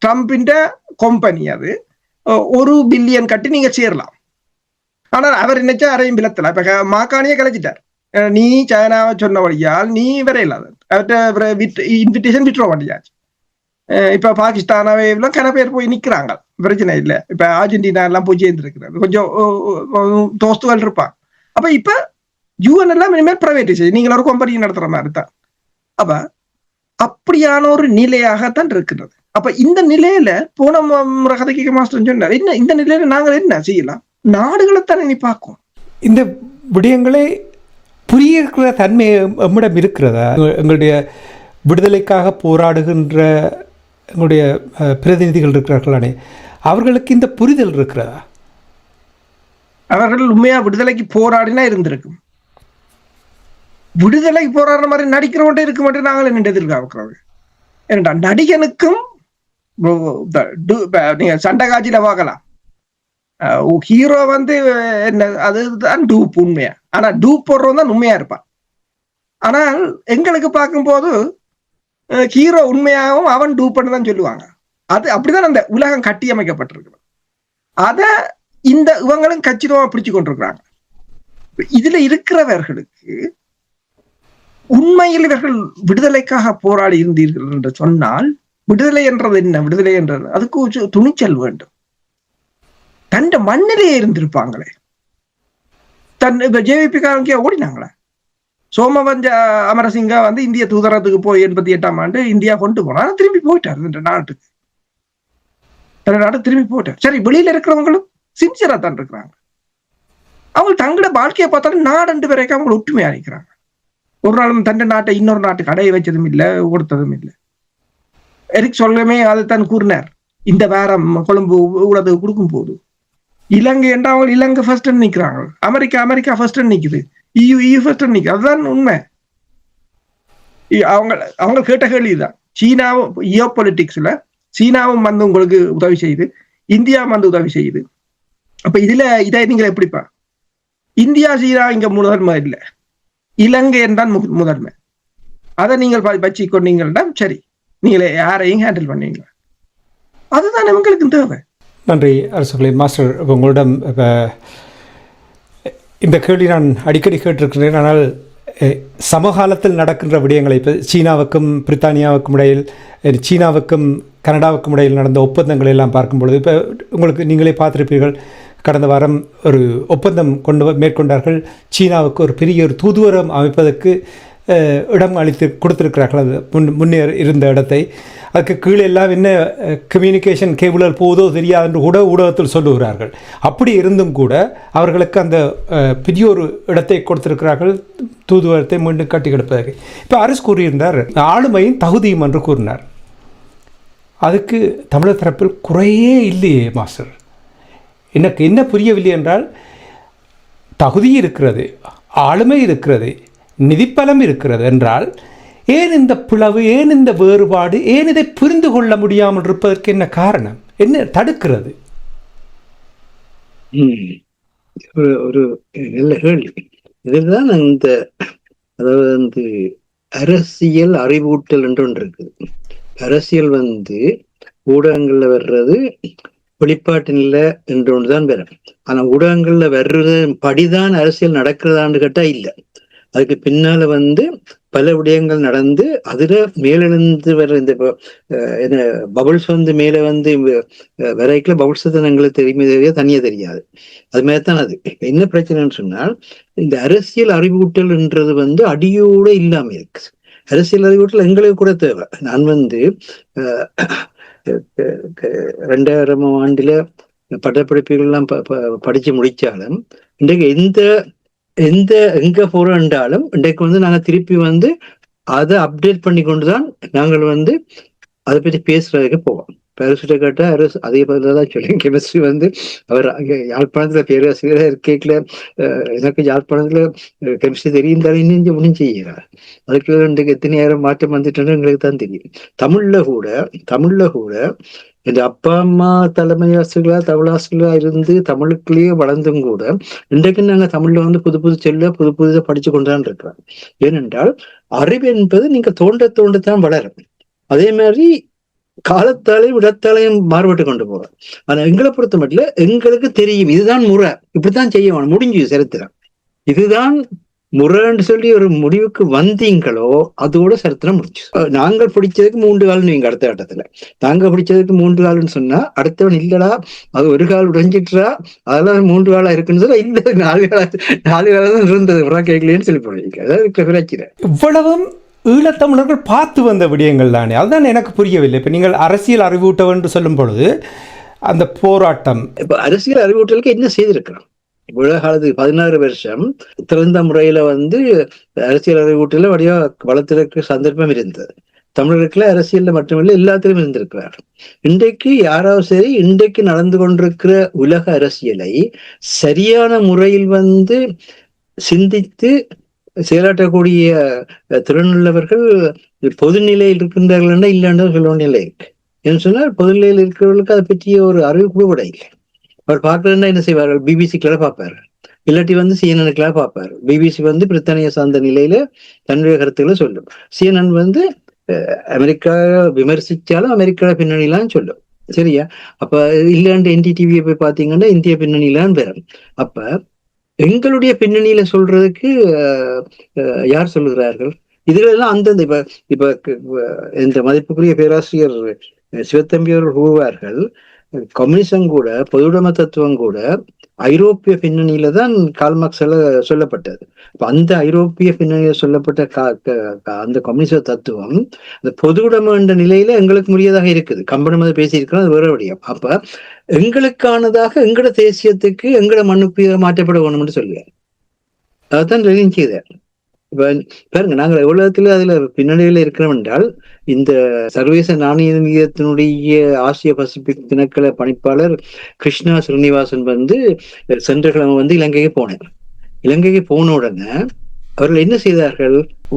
ட்ரம்பின் கம்பெனி அது $1 பில்லியன் கட்டி நீங்க சேரலாம். ஆனால் அவர் நினைச்சா அரையும் பிளத்தல. இப்ப மாக்காணியே கலைச்சிட்டார். நீ சைனாவை சொன்ன வழியால் நீ வரையில்லாத அவர்கிட்ட இன்விடேஷன் விட்ரோ பண்ணியாச்சு. இப்ப பாகிஸ்தானாவே கன பேர் போய் நிக்கிறாங்க, பிரச்சனை இல்லை. இப்ப அர்ஜென்டினா எல்லாம் போய் சேர்ந்துருக்கிறாங்க, கொஞ்சம் தோஸ்துகள் இருப்பாங்க. அப்ப இப்ப UN எல்லாம் இனிமேல் பிரைவேட்டைசேஷன், நீங்க ஒரு கம்பெனி நடத்துற மாதிரி தான். அப்ப அப்படியான ஒரு நிலையாகத்தான் இருக்கிறது. அப்ப இந்த நிலையில போன கதைக்கு மாஸ்டர் சொன்னார், என்ன இந்த நிலையில நாங்கள் என்ன செய்யலாம்? நாடுகளைத்தானே நீ பார்க்கும். இந்த விடயங்களே புரியுற தன்மை நம்மிடம் இருக்கிறதா? எங்களுடைய விடுதலைக்காக போராடுகின்ற எங்களுடைய பிரதிநிதிகள் இருக்கிறார்களானே, அவர்களுக்கு இந்த புரிதல் இருக்கிறதா? அவர்கள் உண்மையா விடுதலைக்கு போராடினா இருந்திருக்கும். விடுதலைக்கு போராடுற மாதிரி நடிக்கிறவன்ட்டே இருக்க மாட்டேன் நாங்கள் என்ன எதிர்பார்க்கிறோம். ஏன்னா நடிகனுக்கும் நீங்க சண்டை காட்சியில பார்க்கலாம், ஹீரோ என்ன அதுதான் டூப் உண்மையா. ஆனா டூப் போடுறவன் தான் உண்மையா இருப்பான். ஆனால் எங்களுக்கு பார்க்கும்போது ஹீரோ உண்மையாகவும் அவன் டூப்னு தான் சொல்லுவாங்க. அது அப்படிதான் அந்த உலகம் கட்டி அமைக்கப்பட்டிருக்கு. அத இந்த இவங்களும் கச்சிதமா பிடிச்சு கொண்டிருக்கிறாங்க. இதுல இருக்கிறவர்களுக்கு உண்மையில் இவர்கள் விடுதலைக்காக போராடி இருந்தீர்கள் என்று சொன்னால், விடுதலை என்றது என்ன? விடுதலை என்றது அதுக்கு துணிச்சல் வேண்டும். தன் மண்ணிலேயே இருந்திருப்பாங்களே. இப்ப JVP காரங்க ஓடினாங்களே. சோமவஞ்ச அமரசிங்கா இந்திய தூதரத்துக்கு போய் 88ஆம் ஆண்டு இந்தியா கொண்டு போனா திரும்பி போயிட்டார் இந்த நாட்டுக்கு. நாடு திரும்பி போயிட்டார். சரி, வெளியில இருக்கிறவங்களும் சின்சியரா தான் இருக்கிறாங்க. அவங்க தங்களோட வாழ்க்கையை பார்த்தாலும் நாடு வரைக்கும் அவங்க ஒற்றுமையா இருக்கிறாங்க. ஒரு நாளும் தன் நாட்டை இன்னொரு நாட்டுக்கு அடைய வச்சதும் இல்லை, கொடுத்ததும் இல்லை. எரிக் சொல்லமே அதைத்தான் கூறினார். இந்த வாரம் கொழும்பு உலகத்துக்கு கொடுக்கும் போது இலங்கை என்றால் அவங்க இலங்கை ஃபர்ஸ்ட் நிக்கிறாங்க, அமெரிக்கா ஃபர்ஸ்ட் நிக்குது, EU ஃபர்ஸ்ட் நிக்குது. அதுதான் உண்மை. அவங்க கேட்ட கேள்விதான். சீனாவும் ஜியோ பொலிட்டிக்ஸ்ல சீனாவும் உங்களுக்கு உதவி செய்யுது, இந்தியாவும் உதவி செய்யுது. அப்ப இதை நீங்க எப்படிப்பா? இந்தியா சீனா இங்க முதன்மை இல்லை, இலங்கை தான் முதன்மை. அதை நீங்கள் வச்சு கொண்டீங்கன்னா சரி, நீங்களே யாரையும் ஹேண்டில் பண்ணீங்க. அதுதான் எங்களுக்கு தேவை. நன்றி அரசுகளை. மாஸ்டர், உங்களிடம் இந்த கேள்வி நான் அடிக்கடி கேட்டிருக்கிறேன். ஆனால் சமகாலத்தில் நடக்கின்ற விடயங்களை, இப்போ சீனாவுக்கும் பிரித்தானியாவுக்கும் இடையில், சீனாவுக்கும் கனடாவுக்கும் இடையில் நடந்த ஒப்பந்தங்களை எல்லாம் பார்க்கும்பொழுது, இப்போ உங்களுக்கு நீங்களே பார்த்துருப்பீர்கள், கடந்த வாரம் ஒரு ஒப்பந்தம் மேற்கொண்டார்கள். சீனாவுக்கு ஒரு பெரிய ஒரு தூதுவரம் அமைப்பதற்கு இடம் கொடுத்திருக்கிறார்கள். அது முன்னே இருந்த இடத்தை, அதுக்கு கீழே எல்லாம் என்ன கம்யூனிகேஷன் கேபிள்கள் போதோ தெரியாது என்று கூட ஊடகத்தில் சொல்லுகிறார்கள். அப்படி இருந்தும் கூட அவர்களுக்கு அந்த பெரிய ஒரு இடத்தை கொடுத்திருக்கிறார்கள், தூதுவரத்தை மீண்டும் கட்டி கிடப்பதற்கு. இப்போ அரசு கூறியிருந்தார் ஆளுமையின் தகுதியும் என்று கூறினார். அதுக்கு தமிழர் தரப்பில் குறையே இல்லையே மாஸ்டர். எனக்கு என்ன புரியவில்லை என்றால், தகுதி இருக்கிறது, ஆளுமை இருக்கிறது, நிதிப்பலம் இருக்கிறது என்றால் ஏன் இந்த பிளவு, ஏன் இந்த வேறுபாடு, ஏன் இதை புரிந்து கொள்ள முடியாமல் இருப்பதற்கு என்ன காரணம்? என்ன தடுக்கிறது? ஒரு நல்ல கேள்வி. இதுதான் இந்த அதாவது வந்து அரசியல் அறிவூட்டல் என்று ஒன்று இருக்குது. அரசியல் ஊடகங்கள்ல வர்றது வெளிப்பாட்டின்ல என்று ஒன்றுதான் வரும். ஆனா ஊடகங்கள்ல வர்றது படிதான் அரசியல் நடக்கிறதான்னு கேட்டா இல்ல. அதுக்கு பின்னால பல விடயங்கள் நடந்து அதுல மேலெழுந்து வர்ற இந்த என்ன பபுள்ஸ் மேல வரைக்குல பபுள்ஸ் தான் எங்களுக்கு தெரியுமே தனியா தெரியாது. அது மாதிரிதான் அது. என்ன பிரச்சனைன்னு சொன்னால், இந்த அரசியல் அறிவூட்டல்ன்றது அடியோட இல்லாம இருக்கு. அரசியல் அறிவூட்டல் எங்களுக்கு கூட தேவை. நான் 2000 ஆண்டுல பட்டப்படிப்புகள் எல்லாம் படிச்சு முடிச்சாலும் இன்றைக்கு எங்க போறோம்ன்றாலும் இன்றைக்கு நாங்க திருப்பி அதை அப்டேட் பண்ணி கொண்டுதான் நாங்கள் அதை பற்றி பேசுறதுக்கு போவோம். பேரசிட்ட கேட்டா அதே பதில்தான் சொல்லி கெமிஸ்ட்ரி அவர் யாழ்ப்பாணத்துல பேராசிரியராக இருக்கேக்கல எனக்கு யாழ்ப்பாணத்துல கெமிஸ்ட்ரி தெரியும் தானே இன்னும் ஒன்றும் செய்யறார். அதுக்கு இன்றைக்கு எத்தனையாயிரம் மாற்றம் வந்துட்டோன்னு எங்களுக்கு தான் தெரியும். தமிழ்ல கூட இந்த அப்பா அம்மா தலைமை ஆசிரியர்களா தமிழாசிரியர்களா இருந்து தமிழுக்குள்ளேயே வளர்ந்தும் கூட இன்றைக்கு நாங்க தமிழ்ல புது புதுசா படிச்சு கொண்டுதான் இருக்கிறோம். ஏனென்றால் அறிவு என்பது நீங்க தோண்டத்தான் வளரும். அதே மாதிரி காலத்தாலையும் இடத்தாலையும் மாறுபட்டு கொண்டு போறோம். ஆனா எங்களை பொறுத்த மட்டும் எங்களுக்கு தெரியும் இதுதான் முறை, இப்படித்தான் செய்யணும், முடிஞ்சு சரித்திரம். இதுதான் முறைன்னு சொல்லி ஒரு முடிவுக்கு வந்தீங்களோ அதோட சரித்திரம் முடிச்சு. நாங்கள் பிடிச்சதுக்கு 3 கால்னு நீங்க அடுத்த கட்டத்துல நாங்க பிடிச்சதுக்கு 3 கால்னு சொன்னா அடுத்தவன் இல்லடா அது ஒரு கால் உடைஞ்சிட்டுறா அதெல்லாம் 3 காலா இருக்குன்னு சொல்ல இல்ல 4 காலம் தான் இருந்தது கேட்கலன்னு சொல்லி போனீங்க. அதாவது பிரச்சனை. இவ்வளவும் ஈழத்தமிழர்கள் பார்த்து வந்த விடயங்கள் தானே, அதுதான் எனக்கு புரியவில்லை. இப்போ நீங்கள் அரசியல் அறிவூட்டம் என்று சொல்லும் பொழுது அந்த போராட்டம், இப்ப அரசியல் அறிவூட்டலுக்கு என்ன செய்திருக்கிறோம்? இவ்வளவு காலத்துக்கு 16 வருஷம் திறந்த முறையில அரசியல் அறிவூட்டல வழியா வளர்த்திருக்க சந்தர்ப்பம் இருந்தது. தமிழர்களுக்குள்ள அரசியல்ல மட்டுமில்லை எல்லாத்திலும் இருந்திருக்கிறார். இன்றைக்கு யாராவது சரி இன்றைக்கு நடந்து கொண்டிருக்கிற உலக அரசியலை சரியான முறையில் சிந்தித்து செயலாற்றக்கூடிய திறனுள்ளவர்கள் பொதுநிலையில் இருக்கின்றார்கள் இல்லைன்னு சொல்ல வேண்டிய நிலை இருக்கு. என்று சொன்னால் பொதுநிலையில் இருக்கிறவர்களுக்கு அதை பற்றிய ஒரு அறிவு கூட இல்லை. அவர் பார்க்கறதுன்னா என்ன செய்வார்கள்? பிபிசிக்கெல்லாம் பார்ப்பாரு, இல்லாட்டி சிஎன்எனுக்கெல்லாம் பார்ப்பாரு. பிபிசி பிரித்தானிய சார்ந்த நிலையில தன்னுடைய கருத்துக்களை சொல்லும். சிஎன்என் அமெரிக்கா விமர்சிச்சாலும் அமெரிக்கா பின்னணிலாம் சொல்லும். சரியா? அப்ப இல்லாண்டு என்டிடிவியை போய் பார்த்தீங்கன்னா இந்திய பின்னணியிலான் வரும். அப்ப எங்களுடைய பின்னணியில சொல்றதுக்கு யார் சொல்லுகிறார்கள்? இதுல எல்லாம் அந்தந்த இப்ப இந்த மதிப்புக்குரிய பேராசிரியர் சிவத்தம்பி அவர்கள் கூறுவார்கள், கம்யூனிசம் கூட பொதுவுடைமை தத்துவம் கூட ஐரோப்பிய பின்னணியில தான் கார்ல் மார்க்ஸால சொல்லப்பட்டது. அந்த ஐரோப்பிய பின்னணியில சொல்லப்பட்ட அந்த கம்யூனிச தத்துவம் அந்த பொதுவுடைமை என்ற நிலையில எங்களுக்கு முறியதாக இருக்குது. கம்பனம் அதை பேசியிருக்கிறோம், அது வேற விடயம். அப்ப எங்களுக்கானதாக எங்கட தேசியத்துக்கு எங்கட மண்ணுக்கு மாற்றப்பட வேணும்னு சொல்லுவார். அதுதான் லெனின் செய்தார். இப்ப பாருங்க, நாங்கள் உலகத்துல அதுல பின்னணியில இருக்கிறோம் என்றால் இந்த சர்வதேச நாணய நிதியத்தினுடைய ஆசிய பசிபிக் திணைக்கள பணிப்பாளர் கிருஷ்ணா ஸ்ரீனிவாசன் சென்ற கிழமை இலங்கைக்கு போனார். இலங்கைக்கு போன உடனே அவர்கள் என்ன செய்தார்கள்?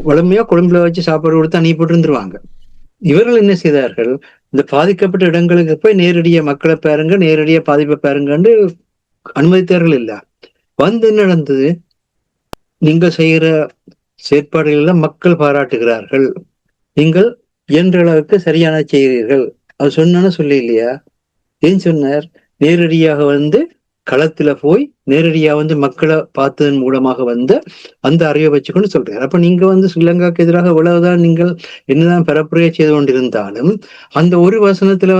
வளமையா குழம்புல வச்சு சாப்பாடு கொடுத்து அனுப்பி இருந்துருவாங்க. இவர்கள் என்ன செய்தார்கள்? இந்த பாதிக்கப்பட்ட இடங்களுக்கு போய் நேரடியா மக்களை பாருங்க, நேரடியா பாதிப்பை பாருங்கன்னு அனுமதித்தார்கள். இல்ல என்ன நடந்தது? நீங்க செய்கிற செயற்பாடுகள் எல்லாம் மக்கள் பாராட்டுகிறார்கள், நீங்கள் இயன்ற அளவுக்கு சரியான செய்கிறீர்கள். அது சொன்னா சொல்ல இல்லையா? ஏன் சொன்னார்? நேரடியாக களத்துல போய் நேரடியா மக்களை பார்த்ததன் மூலமாக அந்த அறிவை வச்சுக்கொண்டு சொல்றாரு. அப்ப நீங்க ஸ்ரீலங்காவுக்கு எதிராக இவ்வளவுதான் நீங்கள் என்னதான் பரப்புரையை செய்து கொண்டிருந்தாலும் அந்த ஒரு வசனத்துல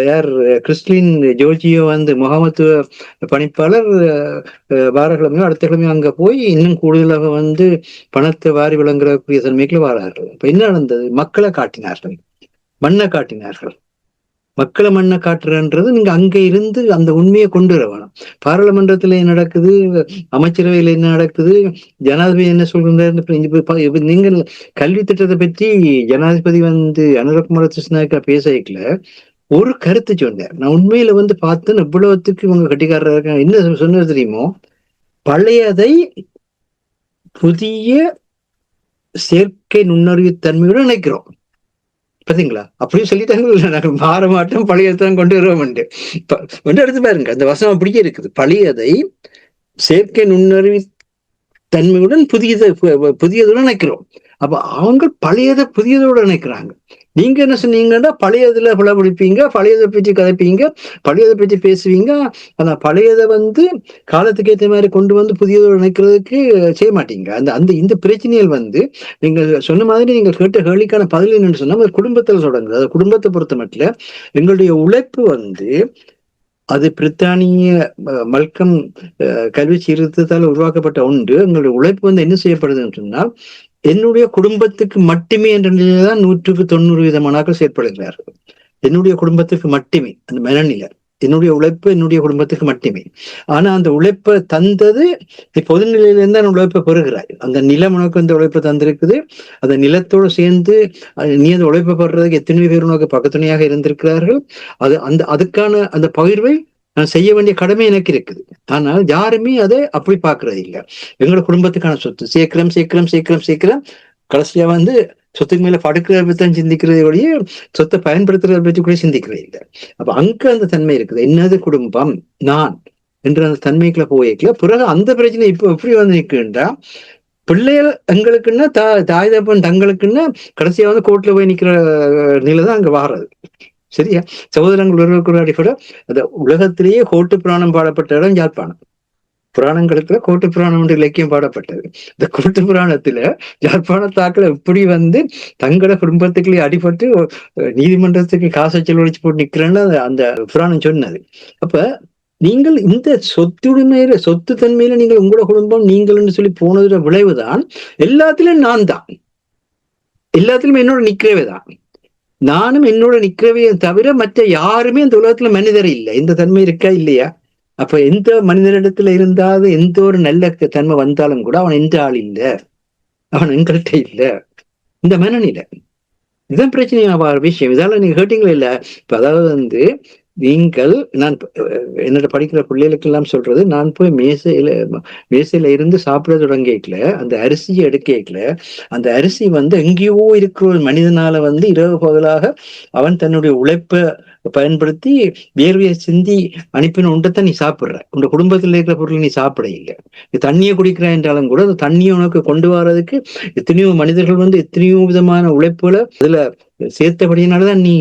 யார் கிறிஸ்டின் ஜோர்ஜியோ முகாமத்துவ பணிப்பாளர் வாரக்கிழமையோ அடுத்த கிழமையோ அங்க போய் இன்னும் கூடுதலாக பணத்தை வாரி வழங்குறக்கூடிய தன்மைக்குள்ள வாரார்கள். இப்ப என்ன நடந்தது? மக்களை காட்டினார்கள், மண்ணை காட்டினார்கள். மக்களை மண்ணை காட்டுறன்றது நீங்க அங்க இருந்து அந்த உண்மையை கொண்டு வர வேணும். பாராளுமன்றத்துல என்ன நடக்குது, அமைச்சரவையில என்ன நடக்குது, ஜனாதிபதி என்ன சொல்றாரு? நீங்கள் கல்வி திட்டத்தை பற்றி ஜனாதிபதி அனுரகுமார திசுநாயக்கா பேசல ஒரு கருத்து சொன்னார். நான் உண்மையில பார்த்தேன், எவ்வளவுத்துக்கு இவங்க கட்டிக்காரராக இருக்காங்க. என்ன சொன்னது தெரியுமோ? பழையதை புதிய செயற்கை நுண்ணறிவு தன்மையோடு நினைக்கிறோம். பாத்தீங்களா? அப்படியும் சொல்லிட்டாங்க, நாங்கள் மாற மாட்டோம், பழையதான் கொண்டு வருவோம். எடுத்து பாருங்க, அந்த வசனம் அப்படியே இருக்குது. பழையதை செயற்கை நுண்ணறிவு தன்மையுடன் புதியதுடன் நினைக்கிறோம். அப்ப அவங்க பழையதை புதியதோட நினைக்கிறாங்க. நீங்க என்ன சொன்னீங்கன்னா, பழையதுல பிடிப்பீங்க, பழையதை பற்றி கதைப்பீங்க, பழையதை பற்றி பேசுவீங்க. ஆனா பழையதை காலத்துக்கு ஏற்ற மாதிரி கொண்டு வந்து புதியதோடு நினைக்கிறதுக்கு செய்ய மாட்டீங்க. அந்த அந்த இந்த பிரச்சனைகள் நீங்க சொன்ன மாதிரி நீங்க கேட்ட கேள்விக்கான பதில் என்னன்னு சொன்னா, குடும்பத்துல தொடங்குது. அது குடும்பத்தை பொறுத்த மட்டும் எங்களுடைய உழைப்பு அது பிரித்தானிய மல்கம் கல்வி சீர்திருத்தத்தால் உருவாக்கப்பட்ட ஒன்று. எங்களுடைய உழைப்பு என்ன செய்யப்படுதுன்னு சொன்னால், என்னுடைய குடும்பத்துக்கு மட்டுமே என்ற நிலையில்தான் 190% மாணாக்கள் செயற்படுகிறார்கள். என்னுடைய குடும்பத்துக்கு மட்டுமே அந்த மனநிலை, என்னுடைய உழைப்பு என்னுடைய குடும்பத்துக்கு மட்டுமே. ஆனா அந்த உழைப்பை தந்தது பொதுநிலையிலிருந்து அந்த உழைப்பை பெறுகிறாய். அந்த நிலம் உனக்கு அந்த உழைப்பை தந்திருக்குது. அந்த நிலத்தோடு சேர்ந்து நீ அந்த உழைப்பை பெறுறதுக்கு எத்தனை பேர் உனக்கு பக்கத்துணையாக இருந்திருக்கிறார்கள். அதுக்கான அந்த பகிர்வை நான் செய்ய வேண்டிய கடமை எனக்கு இருக்குது. ஆனால் யாருமே அதை அப்படி பாக்குறது இல்லை. எங்களோட குடும்பத்துக்கான சொத்து சேர்க்கிறோம் கடைசியா சொத்துக்கு மேல படுக்கிறத பத்தி சிந்திக்கிறதை ஒழிய சொத்தை பயன்படுத்துறத பற்றி கூட சிந்திக்கிறது இல்லை. அப்ப அங்க அந்த தன்மை இருக்குது. என்னது குடும்பம், நான் என்ற அந்த தன்மைக்குள்ள போய்க்கல. பிறகு அந்த பிரச்சனை இப்ப எப்படி நிற்குன்றா, பிள்ளைகள் எங்களுக்குன்னா தாய் தப்பன் தங்களுக்குன்னா கடைசியா கோர்ட்ல போய் நிக்கிற நிலைதான் அங்க வாடுறது. சரியா? சகோதரங்கள் ஒருவருக்கு அடிப்படை அந்த உலகத்திலேயே கோட்டு புராணம் பாடப்பட்ட இடம் யாழ்ப்பாணம். புராணங்களுக்குள்ள கோட்டு புராணம் என்று இலக்கியம் பாடப்பட்டது. இந்த கோட்டு புராணத்துல யாழ்ப்பாணத்தாக்கள் எப்படி தங்களோட குடும்பத்துக்குள்ளே அடிபட்டு நீதிமன்றத்துக்கு காசை செலவழிச்சு போட்டு நிக்கிறேன்னு அந்த புராணம் சொன்னது. அப்ப நீங்கள் இந்த சொத்துடைமையில சொத்து தன்மையில நீங்கள் உங்களோட குடும்பம் நீங்கள்னு சொல்லி போனதோட விளைவுதான் எல்லாத்திலும் நான் தான், எல்லாத்திலும் என்னோட நிக்கிறவே தான், நானும் என்னோட நிக்கிறவையை தவிர மற்ற யாருமே இந்த உலகத்துல மனிதர் இல்லை. இந்த தன்மை இருக்கா இல்லையா? அப்ப எந்த மனிதனிடத்துல இருந்தாலும் எந்த ஒரு நல்ல தன்மை வந்தாலும் கூட அவன் எந்த ஆள் இல்லை, அவன் எங்கள்கிட்ட இல்லை. இந்த மனநிலை இதுதான் பிரச்சனையான விஷயம். இதெல்லாம் நீங்க கேட்டீங்களா இல்ல? இப்ப அதாவது நான் என்னோட படிக்கிற பிள்ளைகளுக்கு எல்லாம் சொல்றது, நான் போய் மேசையில இருந்து சாப்பிட தொடங்கிக்கல, அந்த அரிசியை எடுக்கல, அந்த அரிசி எங்கேயோ இருக்கிற ஒரு மனிதனால இரவு பகலாக அவன் தன்னுடைய உழைப்பை பயன்படுத்தி வேர்வையை சிந்தி அனுப்பின உண்டத்தை நீ சாப்பிடுற. உங்க குடும்பத்தில் இருக்கிற பொருள் நீ சாப்பிட இல்லை. நீ தண்ணியை குடிக்கிற என்றாலும் கூட அந்த தண்ணியை உனக்கு கொண்டு வர்றதுக்கு எத்தனையோ மனிதர்கள் எத்தனையோ விதமான உழைப்புகளை அதுல சேர்த்தபடியினாலதான் நீ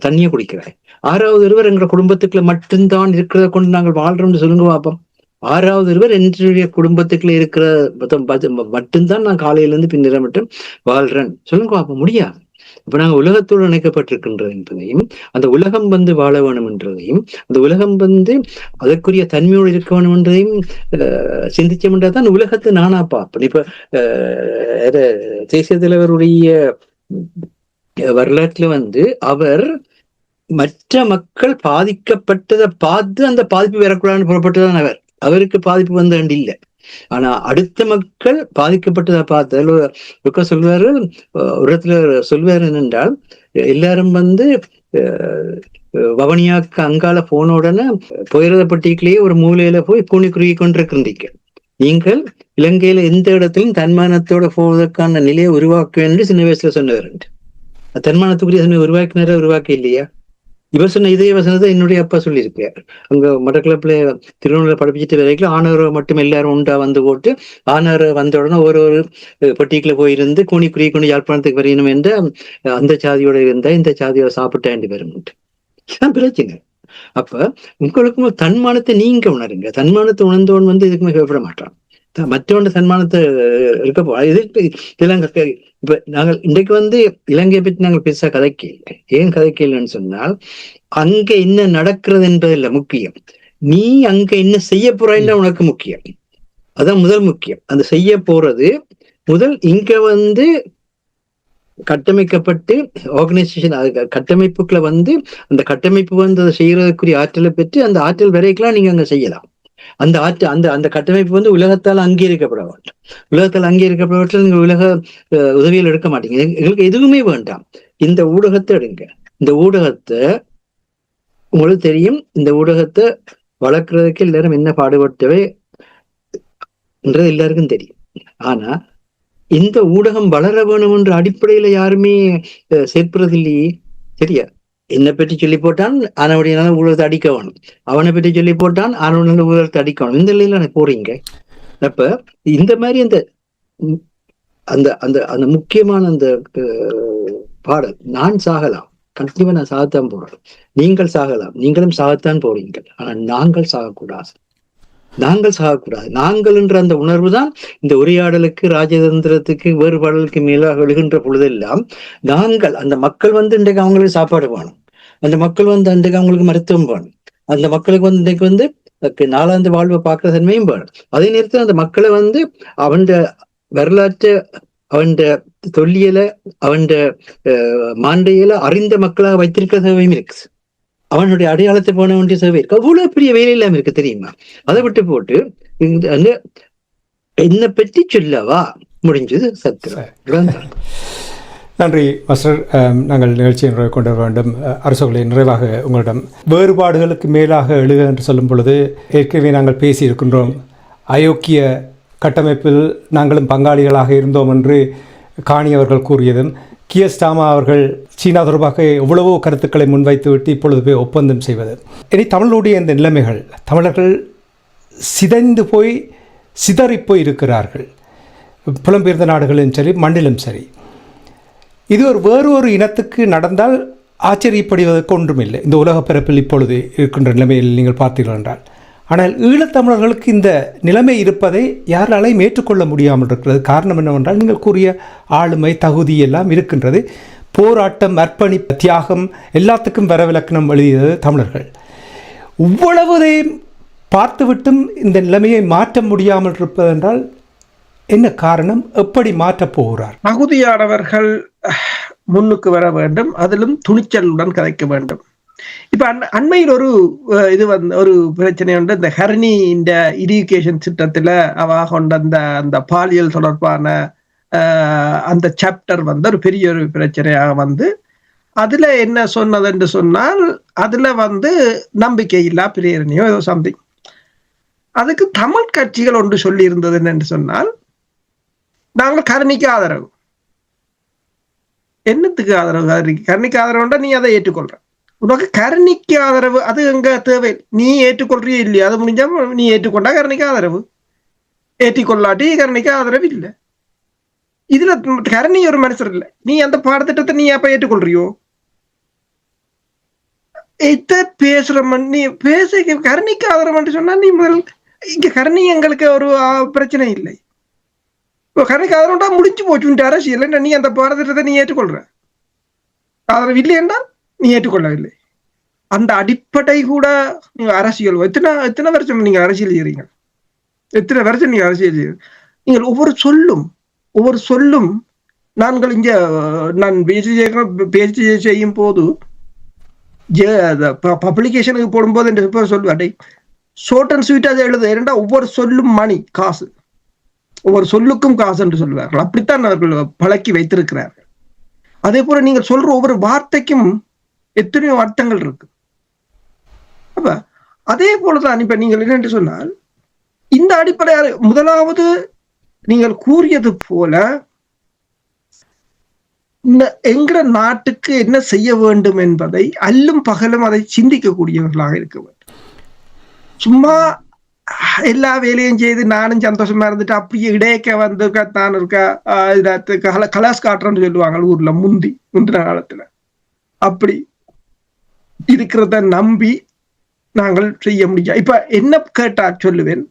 தண்ணியை குடிக்கிறாய். 6வது ஒருவர் எங்க குடும்பத்துக்குள்ள மட்டும்தான் இருக்கிறத கொண்டு நாங்கள் வாழ்றோம்னு சொல்லுங்க பாப்போம். 6வது ஒருவர் என்னுடைய குடும்பத்துக்குள்ள இருக்கிற மட்டும்தான் நான் காலையில இருந்து பின்னிற மட்டும் வாழ்றேன் சொல்லுங்க பாப்போம். முடியாது. இப்ப நாங்க உலகத்தோடு இணைக்கப்பட்டிருக்கின்றது என்பதையும், அந்த உலகம் வாழ வேணும் என்றதையும், அந்த உலகம் அதற்குரிய தன்மையோடு இருக்க வேணும் என்றதையும் சிந்திச்சோம்ன்றதான் உலகத்தை நானா பார்ப்பேன். இப்ப தேசிய தலைவருடைய வரலாற்றுல அவர் மற்ற மக்கள் பாதிக்கப்பட்டதை பார்த்து அந்த பாதிப்பு வரக்கூடாதுன்னு புறப்பட்டுதான் அவருக்கு பாதிப்பு வேண்டி இல்லை. ஆனா அடுத்த மக்கள் பாதிக்கப்பட்டதை பார்த்து சொல்வாரு, ஒரு இடத்துல சொல்வாரு என்னென்றால், எல்லாரும் வவனியாக்கு அங்கால போன உடனே புயரதப்பட்டிக்குள்ளேயே ஒரு மூலையில போய் கூணி குறுகி கொண்டிருக்கின்றீங்க. நீங்கள் இலங்கையில எந்த இடத்திலும் தன்மானத்தோட போவதற்கான நிலையை உருவாக்க என்று சின்ன வயசுல சொன்னவர். தன்மானத்துக்குரிய உருவாக்க இல்லையா? இவர் சொன்ன இதே வசனத்தை என்னுடைய அப்பா சொல்லியிருக்கார். அங்க மட்டக்களப்புல திருவண்ணூர்ல படிப்பிச்சுட்டு வரைக்கும் ஆணவர் மட்டும் எல்லாரும் உண்டா போட்டு ஆணவர் வந்த உடனே ஒரு பட்டிக்குள்ள போயிருந்து கூணி குறுகி கொண்டு யாழ்ப்பாணத்துக்கு வரையணும் என்ற அந்த சாதியோட இருந்தா இந்த சாதியோட சாப்பிட்டா என்று பெரும் பிரச்சனை. அப்ப உங்களுக்கும் தன்மானத்தை நீங்க உணருங்க. தன்மானத்தை உணர்ந்தவன் இதுக்குமே கேட்பட மாட்டான். மற்றவண்ட சன்மானத்தை இருக்க. இப்ப நாங்கள் இன்றைக்கு இலங்கையை பற்றி நாங்கள் பெருசா கதைக்கல. ஏன் கதைக்கலன்னு சொன்னால், அங்க என்ன நடக்கிறது என்பதில்ல முக்கியம், நீ அங்க என்ன செய்ய போறாய்னா உனக்கு முக்கியம். அதான் முதல் முக்கியம். அந்த செய்ய போறது முதல் இங்க கட்டமைக்கப்பட்டு ஆர்கனைசேஷன் கட்டமைப்புக்குள்ள அந்த கட்டமைப்பு அதை செய்யறதுக்குரிய ஆற்றலை பெற்று அந்த ஆற்றல் வரைக்கலாம் நீங்க அங்க செய்யலாம். அந்த அந்த கட்டமைப்பு உலகத்தால் அங்கீகரிக்கப்பட வேண்டும். உலகத்தால் அங்கீகரிக்கப்படவற்றை நீங்க உலக உதவியில் எடுக்க மாட்டீங்க. எங்களுக்கு எதுவுமே வேண்டாம். இந்த ஊடகத்தை எடுங்க. இந்த ஊடகத்தை உங்களுக்கு தெரியும், இந்த ஊடகத்தை வளர்க்கறதுக்கு எல்லாரும் என்ன பாடுபட்டவை என்றது எல்லாருக்கும் தெரியும். ஆனா இந்த ஊடகம் வளர வேணும் என்ற அடிப்படையில யாருமே சேர்ப்பதில்லையே. சரியா? என்னை பற்றி சொல்லி போட்டான் அவனுடைய ஊழலத்தை அடிக்க வேணும், அவனை பற்றி சொல்லி போட்டான் அவனுடைய ஊழலத்தை அடிக்கணும். இந்த நிலையில போறீங்க. அப்ப இந்த மாதிரி அந்த அந்த அந்த அந்த முக்கியமான அந்த பாடல், நான் சாகலாம், கண்டிப்பா நான் சாகத்தான் போறேன், நீங்கள் சாகலாம், நீங்களும் சாகத்தான் போறீங்க, ஆனா நாங்கள் சாகக்கூடாது, நாங்கள் சாகக்கூடாது. நாங்கள் என்ற அந்த உணர்வு தான் இந்த உரையாடலுக்கு, ராஜதந்திரத்துக்கு, வேறுபாடலுக்கு மேலாக எழுகின்ற பொழுதெல்லாம் நாங்கள் அந்த மக்கள் இன்றைக்கு அவங்களுக்கு சாப்பாடு வேணும், அந்த மக்கள் இன்றைக்கு அவங்களுக்கு மருத்துவம் வேணும், அந்த மக்களுக்கு இன்றைக்கு நாளாந்து வாழ்வை பார்க்கிற தன்மையும் வேணும். அதே நேரத்தில் அந்த மக்களை அவன் வரலாற்று, அவன் தொல்லியல, அவன் மாண்டையில அறிந்த மக்களாக வைத்திருக்கிற தேவையும் இருக்கு. அவனுடைய அடையாளத்தை போன வேண்டிய சேவை இருக்கு. அவ்வளவு பெரிய வேலை இல்லாம இருக்கு தெரியுமா? அதை விட்டு போட்டு என்னை பற்றி சொல்லவா முடிஞ்சது. சத்திரம். நன்றி மாஸ்டர். நாங்கள் நிகழ்ச்சியை நிறைவு கொண்டு வர வேண்டும். அரசுகளை நிறைவாக உங்களிடம் வேறுபாடுகளுக்கு மேலாக எழுக என்று சொல்லும் பொழுது ஏற்கனவே நாங்கள் பேசியிருக்கின்றோம். அயோக்கிய கட்டமைப்பில் நாங்களும் பங்காளிகளாக இருந்தோம் என்று காணி அவர்கள் கூறியதும், கியர் ஸ்டார்மர் அவர்கள் சீனா தொடர்பாக எவ்வளவோ கருத்துக்களை முன்வைத்துவிட்டு இப்பொழுது போய் ஒப்பந்தம் செய்வது. இனி தமிழுடைய இந்த நிலைமைகள், தமிழர்கள் சிதைந்து போய் சிதறிப்போய் இருக்கிறார்கள், புலம்பெயர்ந்த நாடுகளிலும் சரி மண்ணிலும் சரி. இது வேறொரு இனத்துக்கு நடந்தால் ஆச்சரியப்படுவதற்கு ஒன்றுமில்லை இந்த உலக பிறப்பில் இப்பொழுது இருக்கின்ற நிலைமையில் நீங்கள் பார்த்தீர்கள் என்றால். ஆனால் ஈழத்தமிழர்களுக்கு இந்த நிலைமை இருப்பதை யாராலையும் ஏற்றுக்கொள்ள முடியாமல் இருக்கிறது. காரணம் என்னவென்றால், நீங்கள் கூறிய ஆளுமை, தகுதி எல்லாம் இருக்கின்றது. போராட்டம், அர்ப்பணிப்பு, தியாகம் எல்லாத்துக்கும் வரவிலக்கணம் எழுதியது தமிழர்கள். இவ்வளவுதையும் பார்த்துவிட்டும் இந்த நிலைமையை மாற்ற முடியாமல் இருப்பதென்றால் என்ன காரணம்? எப்படி மாற்றப் போகிறார்? தகுதியானவர்கள் முன்னுக்கு வர வேண்டும், அதிலும் துணிச்சலுடன் கதைக்க வேண்டும். இப்ப அண்மையில் ஒரு பிரச்சனை உண்டு. இந்த ஹர்னி இந்த எஜுகேஷன் திட்டத்துல அவ கொண்ட அந்த பாலியல் தொடர்பான அந்த சாப்டர் ஒரு பெரிய ஒரு பிரச்சனையாக அதுல என்ன சொன்னது என்று சொன்னால், அதுல நம்பிக்கை இல்லா பிரேரணையோ ஏதோ சம்திங். அதுக்கு தமிழ் கட்சிகள் ஒன்று சொல்லி இருந்தது என்று சொன்னால், நாங்கள் கருணிக்கு ஆதரவு. என்னத்துக்கு ஆதரவு? கருணிக்கு ஆதரவுண்டா நீ அதை ஏற்றுக்கொள்ற. உனக்கு கருணிக்கு ஆதரவு அது எங்க தேவை? நீ ஏற்றுக்கொள்றியே இல்லையா? அது முடிஞ்சா நீ ஏற்றுக்கொண்டா கருணிக்கு ஆதரவு, ஏற்றுக்கொள்ளாட்டி கருணிக்கு ஆதரவு இல்லை. இதுல கருணி ஒரு மனுஷர் இல்லை. நீ அந்த பாடத்திட்டத்தை நீ அப்ப ஏற்றுக்கொள்றியோ? இத பேசுற நீ பேச கருணிக்கு ஆதரவு சொன்னா நீ இங்க கருணி எங்களுக்கு ஒரு பிரச்சனை இல்லை. கருணிக்கு ஆதரவுண்டா முடிஞ்சு போச்சு அரசியல். நீ அந்த பாடத்திட்டத்தை நீ ஏற்றுக்கொள்ற, ஆதரவு இல்லை என்றால் நீ ஏற்றுக்கொள்ளவில்லை. அந்த அடிப்படை கூட நீங்க அரசியல் எத்தனை வருஷம் நீங்க அரசியல் செய்யறீங்க? எத்தனை வருஷம் நீங்க அரசியல் செய்ய? நீங்கள் ஒவ்வொரு சொல்லும் நான் பேச்சு செய்யும் போது பப்ளிகேஷனுக்கு போடும்போது என்று சொல்லுவாடை ஷார்ட் அண்ட் ஸ்வீட் அதை எழுத. ஏன்னா ஒவ்வொரு சொல்லும் மணி காசு, ஒவ்வொரு சொல்லுக்கும் காசு என்று சொல்லுவார்கள். அப்படித்தான் அவர்கள் பழக்கி வைத்திருக்கிறார்கள். அதே போல நீங்கள் சொல்ற ஒவ்வொரு வார்த்தைக்கும் எத்தனையோ அர்த்தங்கள் இருக்கு. அப்ப அதே போலதான் இப்ப நீங்கள் என்னென்று சொன்னால், இந்த அடிப்படையாக முதலாவது நீங்கள் கூறியது போல எங்கிற நாட்டுக்கு என்ன செய்ய வேண்டும் என்பதை அல்லும் பகலும் அதை சிந்திக்கக்கூடியவர்களாக இருக்க வேண்டும். சும்மா எல்லா வேலையும் செய்து நானும் சந்தோஷமா இருந்துட்டு அப்படியே இடையக்க தான் இருக்க கலாஸ் காட்டுறேன்னு சொல்லுவாங்க ஊர்ல முந்தின காலத்துல. அப்படி இருக்கிறத நம்பி நாங்கள் செய்ய முடியாது. இப்ப என்ன கேட்டா சொல்லுவேன்,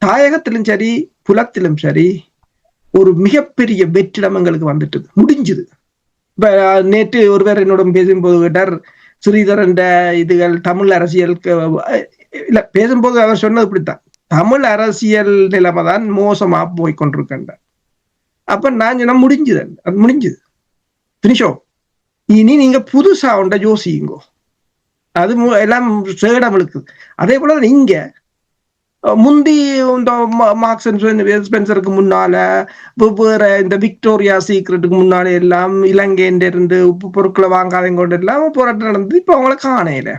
தாயகத்திலும் சரி புலத்திலும் சரி ஒரு மிகப்பெரிய வெற்றிடம் எங்களுக்கு வந்துட்டு முடிஞ்சுது. இப்ப நேற்று ஒருவர் என்னோட பேசும்போது கேட்டார், ஸ்ரீதரன் இதுகள் தமிழ் அரசியலுக்கு இல்ல பேசும்போது அவர் சொன்னது இப்படித்தான், தமிழ் அரசியல் நிலைமை தான் மோசமா போய் கொண்டிருக்கின்ற. அப்ப நான் சொன்ன முடிஞ்சுது, அது முடிஞ்சுது, பினிஷோ. இனி நீங்க புதுசா உண்ட யோசிங்கோ, அது எல்லாம் சேடமிழுக்கு. அதே போல இங்க முந்தி இந்த மார்க்ஸ் அண்ட் ஸ்பென்சருக்கு முன்னால வேற இந்த விக்டோரியா சீக்ரெட்டுக்கு முன்னாலே எல்லாம் இலங்கையில இருந்து உப்பு பொருட்களை வாங்காதங்க கொண்டு எல்லாம் போராட்டம் நடந்தது. இப்ப அவங்கள காணையில.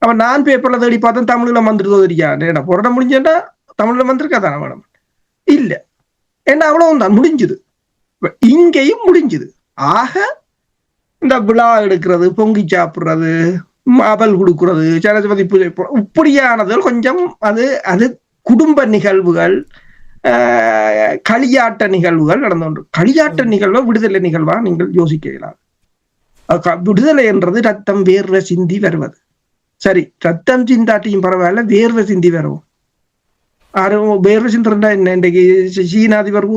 அப்ப நான் பேப்பர்ல தேடி பார்த்தேன் தமிழ்ல வந்துட்டு தெரியாது. போராட்டம் முடிஞ்சேன்டா தமிழ்ல வந்திருக்கா தானே மேடம்? இல்ல. என்ன அவ்வளவுதான் முடிஞ்சுது. இங்கேயும் முடிஞ்சுது. ஆக இந்த விழா எடுக்கிறது, பொங்கி சாப்பிடுறது, அவல் கொடுக்கறது, சரஸ்வதி பூஜை இப்படியானது கொஞ்சம் அது அது குடும்ப நிகழ்வுகள், களியாட்ட நிகழ்வுகள் நடந்து கொண்டு. களியாட்ட நிகழ்வா விடுதலை நிகழ்வா நீங்கள் யோசிக்கலாம். விடுதலை என்றது ரத்தம் வேர்வை சிந்தி வருவது. சரி, ரத்தம் சிந்தாட்டியும் பரவாயில்ல, வேர்வை சிந்தி வருவோம். வேர்வை சிந்தா என்ன? இன்றைக்கு சீனாதிபர்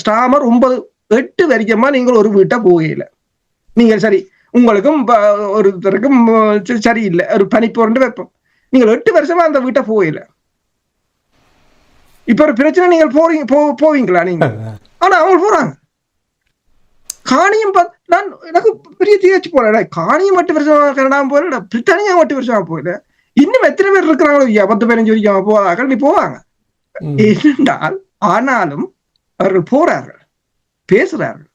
ஸ்டாமர் 8 வரைக்குமா நீங்கள் ஒரு வீட்டை போகல. நீங்கள் சரி, உங்களுக்கும் ஒருத்தருக்கும் சரியில்லை, ஒரு பனிப்போர்ந்து வைப்போம். நீங்கள் 8 வருஷமா அந்த வீட்டை போகல. இப்ப ஒரு பிரச்சனை, நீங்கள் போவீங்களா நீங்க? ஆனா அவங்க போறாங்க. காணியும் நான் எனக்கு பெரிய தீர்ச்சி போல, காணியும் 8 வருஷமா கனடா போல, பிரித்தானியா 8 வருஷமா போயில. இன்னும் எத்தனை பேர் இருக்கிறாங்களோ 10-15 வரைக்கும் போவார்கள். நீ போவாங்க என்றால், ஆனாலும் அவர்கள் போறார்கள், பேசுறார்கள்.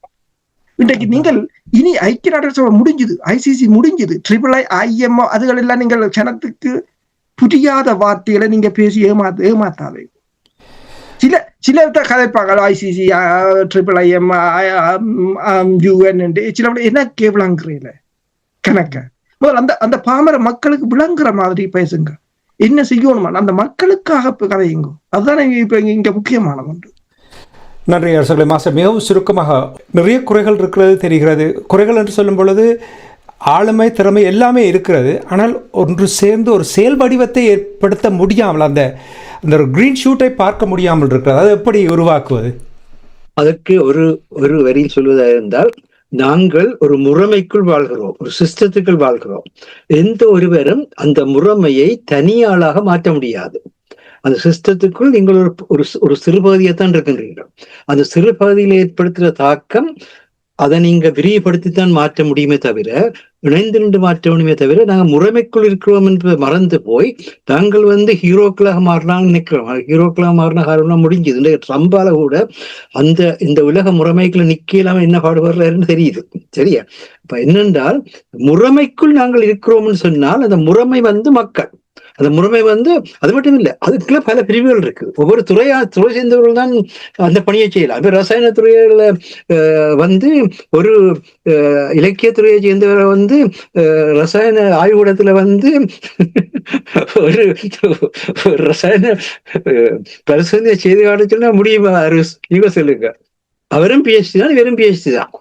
இன்றைக்கு நீங்கள் இனி ஐக்கிய நாடுகள் சபை முடிஞ்சுது, ICC முடிஞ்சுது, III, IMO அதுகள் எல்லாம் நீங்கள் ஜனத்துக்கு புரியாத வார்த்தைகளை நீங்க பேசி ஏமாத்தாதே. சில கதைப்பாங்க ICC, IIIM, UN சில என்ன கேவலங்கிறீல கணக்க. முதல்ல அந்த பாமர மக்களுக்கு விளங்குற மாதிரி பேசுங்க. என்ன செய்யணுமா அந்த மக்களுக்காக கதையுங்க. அதுதானே இப்ப இங்க முக்கியமானது ஒன்று. நன்றி அரசர்களே. மாஸ்டர், மிகவும் சுருக்கமாக நிறைய குறைகள் இருக்கிறது தெரிகிறது. குறைகள் என்று சொல்லும் பொழுது ஆளுமை, திறமை எல்லாமே இருக்கிறது. ஆனால் ஒன்று சேர்ந்து ஒரு செயல் வடிவத்தை ஏற்படுத்த முடியாமல், அந்த ஒரு கிரீன் ஷூட்டை பார்க்க முடியாமல் இருக்கிறது. அதை எப்படி உருவாக்குவது? அதற்கு ஒரு வரியில் சொல்வதாக இருந்தால், நாங்கள் ஒரு முறைமைக்குள் வாழ்கிறோம், ஒரு சிஸ்டத்துக்குள் வாழ்கிறோம். எந்த ஒருவரும் அந்த முறைமையை தனியாளாக மாற்ற முடியாது. அந்த சிஸ்டத்துக்குள் நீங்கள் ஒரு சிறுபகுதியைத்தான் இருக்கின்றீர்கள். அந்த சிறுபகுதியில் ஏற்படுத்துகிற தாக்கம் அதை நீங்க விரிவுபடுத்தித்தான் மாற்ற முடியுமே தவிர, இணைந்து நின்று மாற்ற முடியுமே தவிர, நாங்கள் முறைமைக்குள் இருக்கிறோம் என்பதை மறந்து போய் நாங்கள் ஹீரோக்களாக மாறினான்னு நினைக்கிறோம். ஹீரோக்களாக மாறின காரணம் முடிஞ்சது. இந்த ட்ரம்பால கூட இந்த உலக முறைமைக்குள்ள நிக்கலாம என்ன பாடுபடுறாருன்னு தெரியுது. சரியா? இப்ப என்னென்றால், முறைமைக்குள் நாங்கள் இருக்கிறோம்னு சொன்னால் அந்த முறைமை மக்கள், அந்த முறைமை அது மட்டும் இல்லை, அதுக்குள்ள பல பிரிவுகள் இருக்கு. ஒவ்வொரு துறை சேர்ந்தவர்கள் தான் அந்த பணியை செய்யலாம். இப்ப ரசாயன துறையில ஒரு இலக்கியத்துறையை சேர்ந்தவரை ரசாயன ஆய்வுக்கூடத்துல ஒரு ரசாயன பரிசோதனை செய்து காட்ட முடியுமா? நீங்க சொல்லுங்க. அவரும் PhD தான், இவரும் PhD தான்,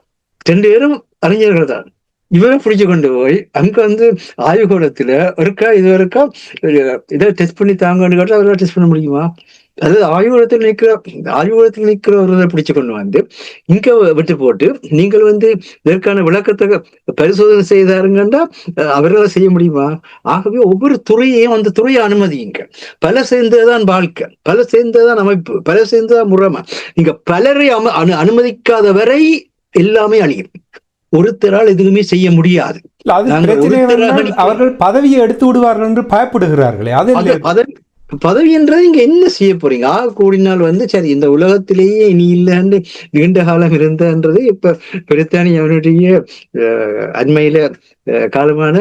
2 பேரும் அறிஞர்கள் தான். இவரை பிடிச்சு கொண்டு போய் அங்க ஆய்வுக்கூடத்துல இதை டெஸ்ட் பண்ணி தாங்கன்னு கேட்டா அவரால் டெஸ்ட் பண்ண முடியுமா? அதாவது ஆய்வுக்கூடத்தில் நிற்கிற ஒருவரை பிடிச்சு கொண்டு இங்க விட்டு போட்டு நீங்கள் இதற்கான விளக்கத்தை பரிசோதனை செய்தாருங்கன்னா அவர்களால் செய்ய முடியுமா? ஆகவே ஒவ்வொரு துறையையும் அந்த துறையை அனுமதியுங்க. பல சேர்ந்ததுதான் வாழ்க்கை, பல சேர்ந்ததுதான் அமைப்பு, பல சேர்ந்ததான் முறைமை. நீங்க பலரை அனுமதிக்காத வரை எல்லாமே அழியும். ஒருத்தரால் எதுவுமே செய்ய முடியாது. அவர்கள் பதவியை எடுத்து விடுவார்கள் என்று பயப்படுகிறார்களே. பதவி என்றது நீங்க என்ன செய்ய போறீங்க? கூடினால் சரி, இந்த உலகத்திலேயே இனி இல்லைன்னு நீண்ட காலம் இருந்தன்றது இப்ப பிரித்தானியாவுடைய அண்மையில காலமான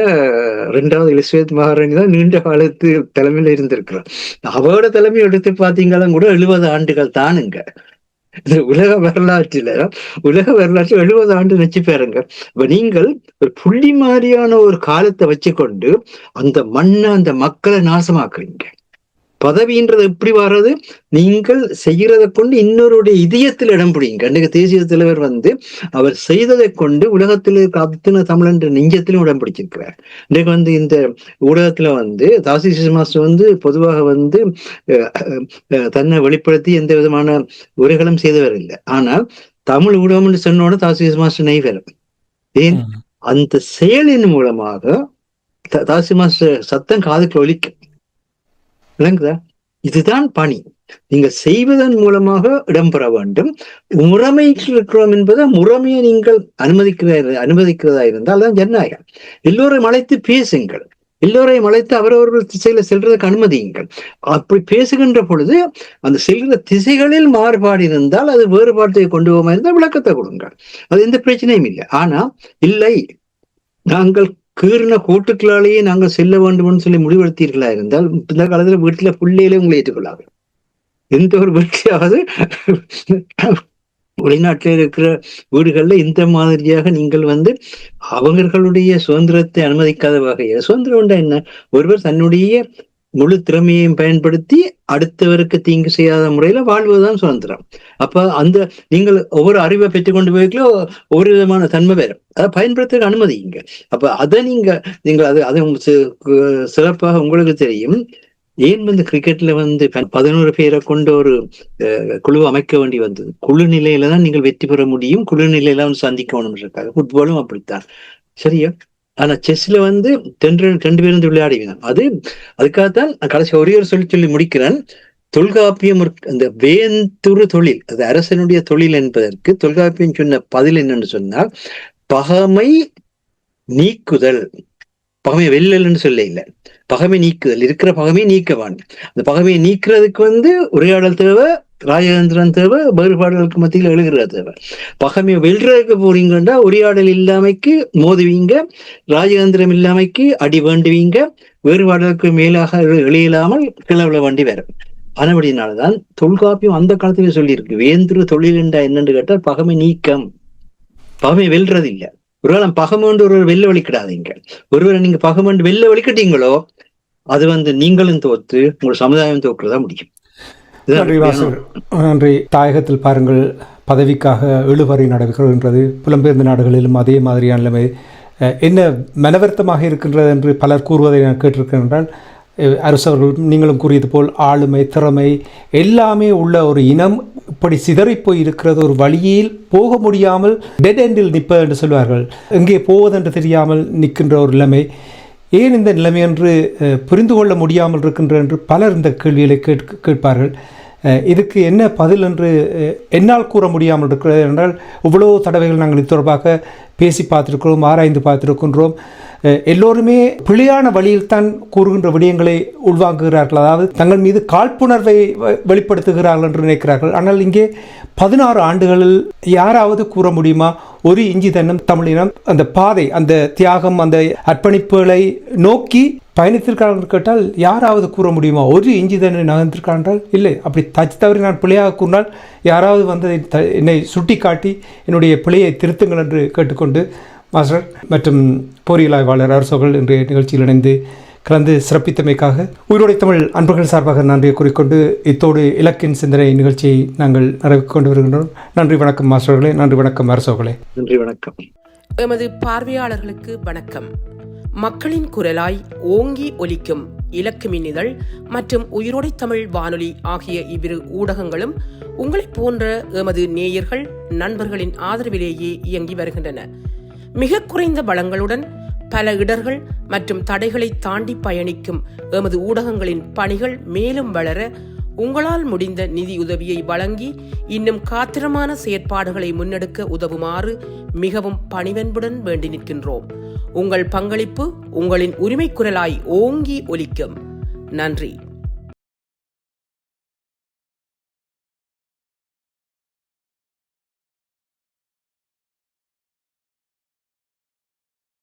2வது எலிசபெத் மகாராணி தான் நீண்ட காலத்து தலைமையில இருந்திருக்கிறார். அவரோட தலைமை எடுத்து பாத்தீங்களும் கூட 70 ஆண்டுகள் தானுங்க. உலக வரலாற்றில் 70 ஆண்டு வச்சு பாருங்க. இப்ப நீங்கள் ஒரு புள்ளி மாதிரியான ஒரு காலத்தை வச்சுக்கொண்டு அந்த மண்ணை, அந்த மக்களை நாசமாக்குறீங்க. பதவின்றது எப்படி வர்றது? நீங்கள் செய்யறதை கொண்டு இன்னொருடைய இதயத்தில் இடம் பிடிங்க. அன்றைக்கு தேசிய தலைவர் அவர் செய்ததை கொண்டு உலகத்தில் அத்தனை தமிழ் என்ற நெஞ்சத்திலும் இடம் பிடிச்சிருக்கிறார். இன்றைக்கு இந்த ஊடகத்துல தாசி மாஸ்டர் பொதுவாக தன்னை வெளிப்படுத்தி எந்த விதமான உரைகளும் செய்தவர் இல்லை. ஆனால் தமிழ் ஊடகம் என்று சொன்னோட தாசி மாஸ்டர் நெய்வரும். ஏன்? அந்த செயலின் மூலமாக தாசி மாஸ்டர் சத்தம் காதுக்கு ஒலிக்கும். விளங்குதா? இதுதான் பணி. நீங்க செய்வதன் மூலமாக இடம்பெற வேண்டும். முறைமைக்கு இருக்கிறோம் என்பதை முறைமையை நீங்கள் அனுமதிக்கிறதா இருந்தால் தான் ஜனநாயகம். எல்லோரையும் அழைத்து பேசுங்கள், எல்லோரையும் அழைத்து அவரவர்கள் திசையில செல்றதுக்கு அனுமதியுங்கள். அப்படி பேசுகின்ற பொழுது அந்த செல்கிற திசைகளில் மாறுபாடு இருந்தால் அது வேறுபாட்டை கொண்டு போகாம இருந்தால் விளக்கத்தை கொடுங்க. அது எந்த பிரச்சனையும் இல்லை. ஆனா இல்லை, நாங்கள் கீறின கூட்டுக்களாலேயே நாங்கள் செல்ல வேண்டும் சொல்லி முடிவெடுத்தீர்களா இருந்தால் இந்த காலத்துல வீட்டுல பிள்ளைகளே உங்களை ஏற்றுக்கொள்ளாது. எந்த ஒரு வீட்டையாவது வெளிநாட்டில் இருக்கிற வீடுகள்ல இந்த மாதிரியாக நீங்கள் அவர்களுடைய சுதந்திரத்தை அனுமதிக்காத வகையில், சுதந்திரம் உண்டா என்ன, ஒருவர் தன்னுடைய முழு திறமையையும் பயன்படுத்தி அடுத்தவருக்கு தீங்கு செய்யாத முறையில வாழ்வதுதான் சுதந்திரம். அப்ப நீங்கள் ஒவ்வொரு அறிவை பெற்றுக்கொண்டு போய்களோ ஒவ்வொரு விதமான தன்மை வேறு, அதை பயன்படுத்த அனுமதிங்க. அப்ப அதை நீங்கள் அது சிறப்பாக உங்களுக்கு தெரியும். ஏன் கிரிக்கெட்ல 11 பேரை கொண்ட ஒரு குழு அமைக்க வேண்டி வந்தது. குழு நிலையில தான் நீங்கள் வெற்றி பெற முடியும், குழு நிலையில சந்திக்கணும் இருக்காங்க. ஃபுட்பாலும் அப்படித்தான், சரியா? ஆனா செஸ்ல 2 பேரும் விளையாடுவீங்க. அதுக்காகத்தான் கடைசி ஒரே ஒரு சொல்லி முடிக்கிறேன். தொல்காப்பியம் அந்த வேந்துரு தொழில், அது அரசனுடைய தொழில் என்பதற்கு தொல்காப்பியம் சொன்ன பதில் என்னன்னு சொன்னால், பகமை நீக்குதல். பகமை வெல்லல்னு சொல்ல இல்லை, பகமை நீக்குதல். இருக்கிற பகமையை நீக்கவான். அந்த பகமையை நீக்கிறதுக்கு உரையாடல் தேவை, ராஜதந்திரம் தேவை, வேறுபாடுகளுக்கு மத்தியில் எழுகிற தேவை. பகமையை வெல்றதுக்கு போறீங்கன்னா உரையாடல் இல்லாமைக்கு மோதுவீங்க, ராஜதந்திரம் இல்லாமைக்கு அடி வேண்டுவீங்க, வேறுபாடுகளுக்கு மேலாக எழியலாமல் கிளவுல வண்டி வேற. ஆனபடினால்தான் தொல்காப்பியம் அந்த காலத்திலே சொல்லியிருக்கு, வேந்துரு தொழில் என்றா என்னன்னு கேட்டால் பகமை நீக்கம், பகமை வெல்றது இல்லை. ஒருவேளை பகமண்டு ஒருவர் வெள்ள வலிக்கிடாதீங்க. ஒருவரை நீங்க பகமண்டு வெள்ள வலிக்கிட்டீங்களோ அது நீங்களும் தோத்து உங்கள் சமுதாயம் தோக்குறதா முடியும். நன்றி வாசகர், நன்றி. தாயகத்தில் பாருங்கள், பதவிக்காக இழுபறி நடைபெறுகின்றது. புலம்பெயர்ந்த நாடுகளிலும் அதே மாதிரியான நிலைமை என்ன மனவருத்தமாக இருக்கின்றது என்று பலர் கூறுவதை நான் கேட்டிருக்கின்றால், அரசவர்கள் நீங்களும் கூறியது போல் ஆளுமை, திறமை எல்லாமே உள்ள ஒரு இனம் இப்படி சிதறிப்போய் இருக்கிறது. ஒரு வழியில் போக முடியாமல் டெட் எண்டில் நிற்ப என்று சொல்வார்கள். எங்கே போவதென்று தெரியாமல் நிற்கின்ற ஒரு நிலைமை. ஏன் இந்த நிலைமை என்று புரிந்து கொள்ள முடியாமல் இருக்கின்ற என்று பலர் இந்த கேள்விகளை கேட்பார்கள். இதுக்கு என்ன பதில் என்று என்னால் கூற முடியாமல் இருக்கிறது என்றால், இவ்வளோ தடவைகள் நாங்கள் இது தொடர்பாக பேசி பார்த்துருக்கிறோம், ஆராய்ந்து பார்த்துருக்கின்றோம். எல்லோருமே பிழையான வழியில்தான் கூறுகின்ற விடயங்களை உள்வாங்குகிறார்கள். அதாவது தங்கள் மீது காழ்ப்புணர்வை வெளிப்படுத்துகிறார்கள் என்று நினைக்கிறார்கள். ஆனால் இங்கே 16 ஆண்டுகளில் யாராவது கூற முடியுமா, ஒரு இஞ்சி தன்னம் தமிழினம் அந்த பாதை, அந்த தியாகம், அந்த அர்ப்பணிப்புகளை நோக்கி பயணித்திருக்கார்கள் கேட்டால் யாராவது கூற முடியுமா? ஒரு இஞ்சி தன்னை நகர்ந்திருக்கார்கள் இல்லை. அப்படி தச்சு தவறி நான் பிழையாக கூறினால் யாராவது என்னை சுட்டி காட்டி என்னுடைய பிழையை திருத்துங்கள் என்று கேட்டுக்கொண்டு, மாஸ்டர் மற்றும் பொறியியல் ஆய்வாளர் அரசோகள் இன்றைய நிகழ்ச்சியில் இணைந்து கலந்து சிறப்பித்தமைக்காக உயிரோடை தமிழ் அன்பர்கள் சார்பாக நன்றியை கூறிக்கொண்டு இத்தோடு இலக்கின் சிந்தனை நிகழ்ச்சியை நாங்கள் நிறைவு கொண்டு வருகின்றோம். நன்றி, வணக்கம் மாஸ்டர்களே. நன்றி, வணக்கம் அரசோகளே. நன்றி, வணக்கம். எமது பார்வையாளர்களுக்கு வணக்கம். மக்களின் குரலாய் ஓங்கி ஒலிக்கும் இலக்குமின் இதழ் மற்றும் உயிரோடை தமிழ் வானொலி ஆகிய இவ்விரு ஊடகங்களும் உங்களைப் போன்ற எமது நேயர்கள், நண்பர்களின் ஆதரவிலேயே இயங்கி வருகின்றன. மிக குறைந்த பலங்களுடன் பல இடர்கள் மற்றும் தடைகளை தாண்டி பயணிக்கும் எமது ஊடகங்களின் பணிகள் மேலும் வளர உங்களால் முடிந்த நிதியுதவியை வழங்கி இன்னும் காத்திரமான செயற்பாடுகளை முன்னெடுக்க உதவுமாறு மிகவும் பணிவன்புடன் வேண்டி நிற்கின்றோம். உங்கள் பங்களிப்பு உங்களின் உரிமை குரலாய் ஓங்கி ஒலிக்கும். நன்றி.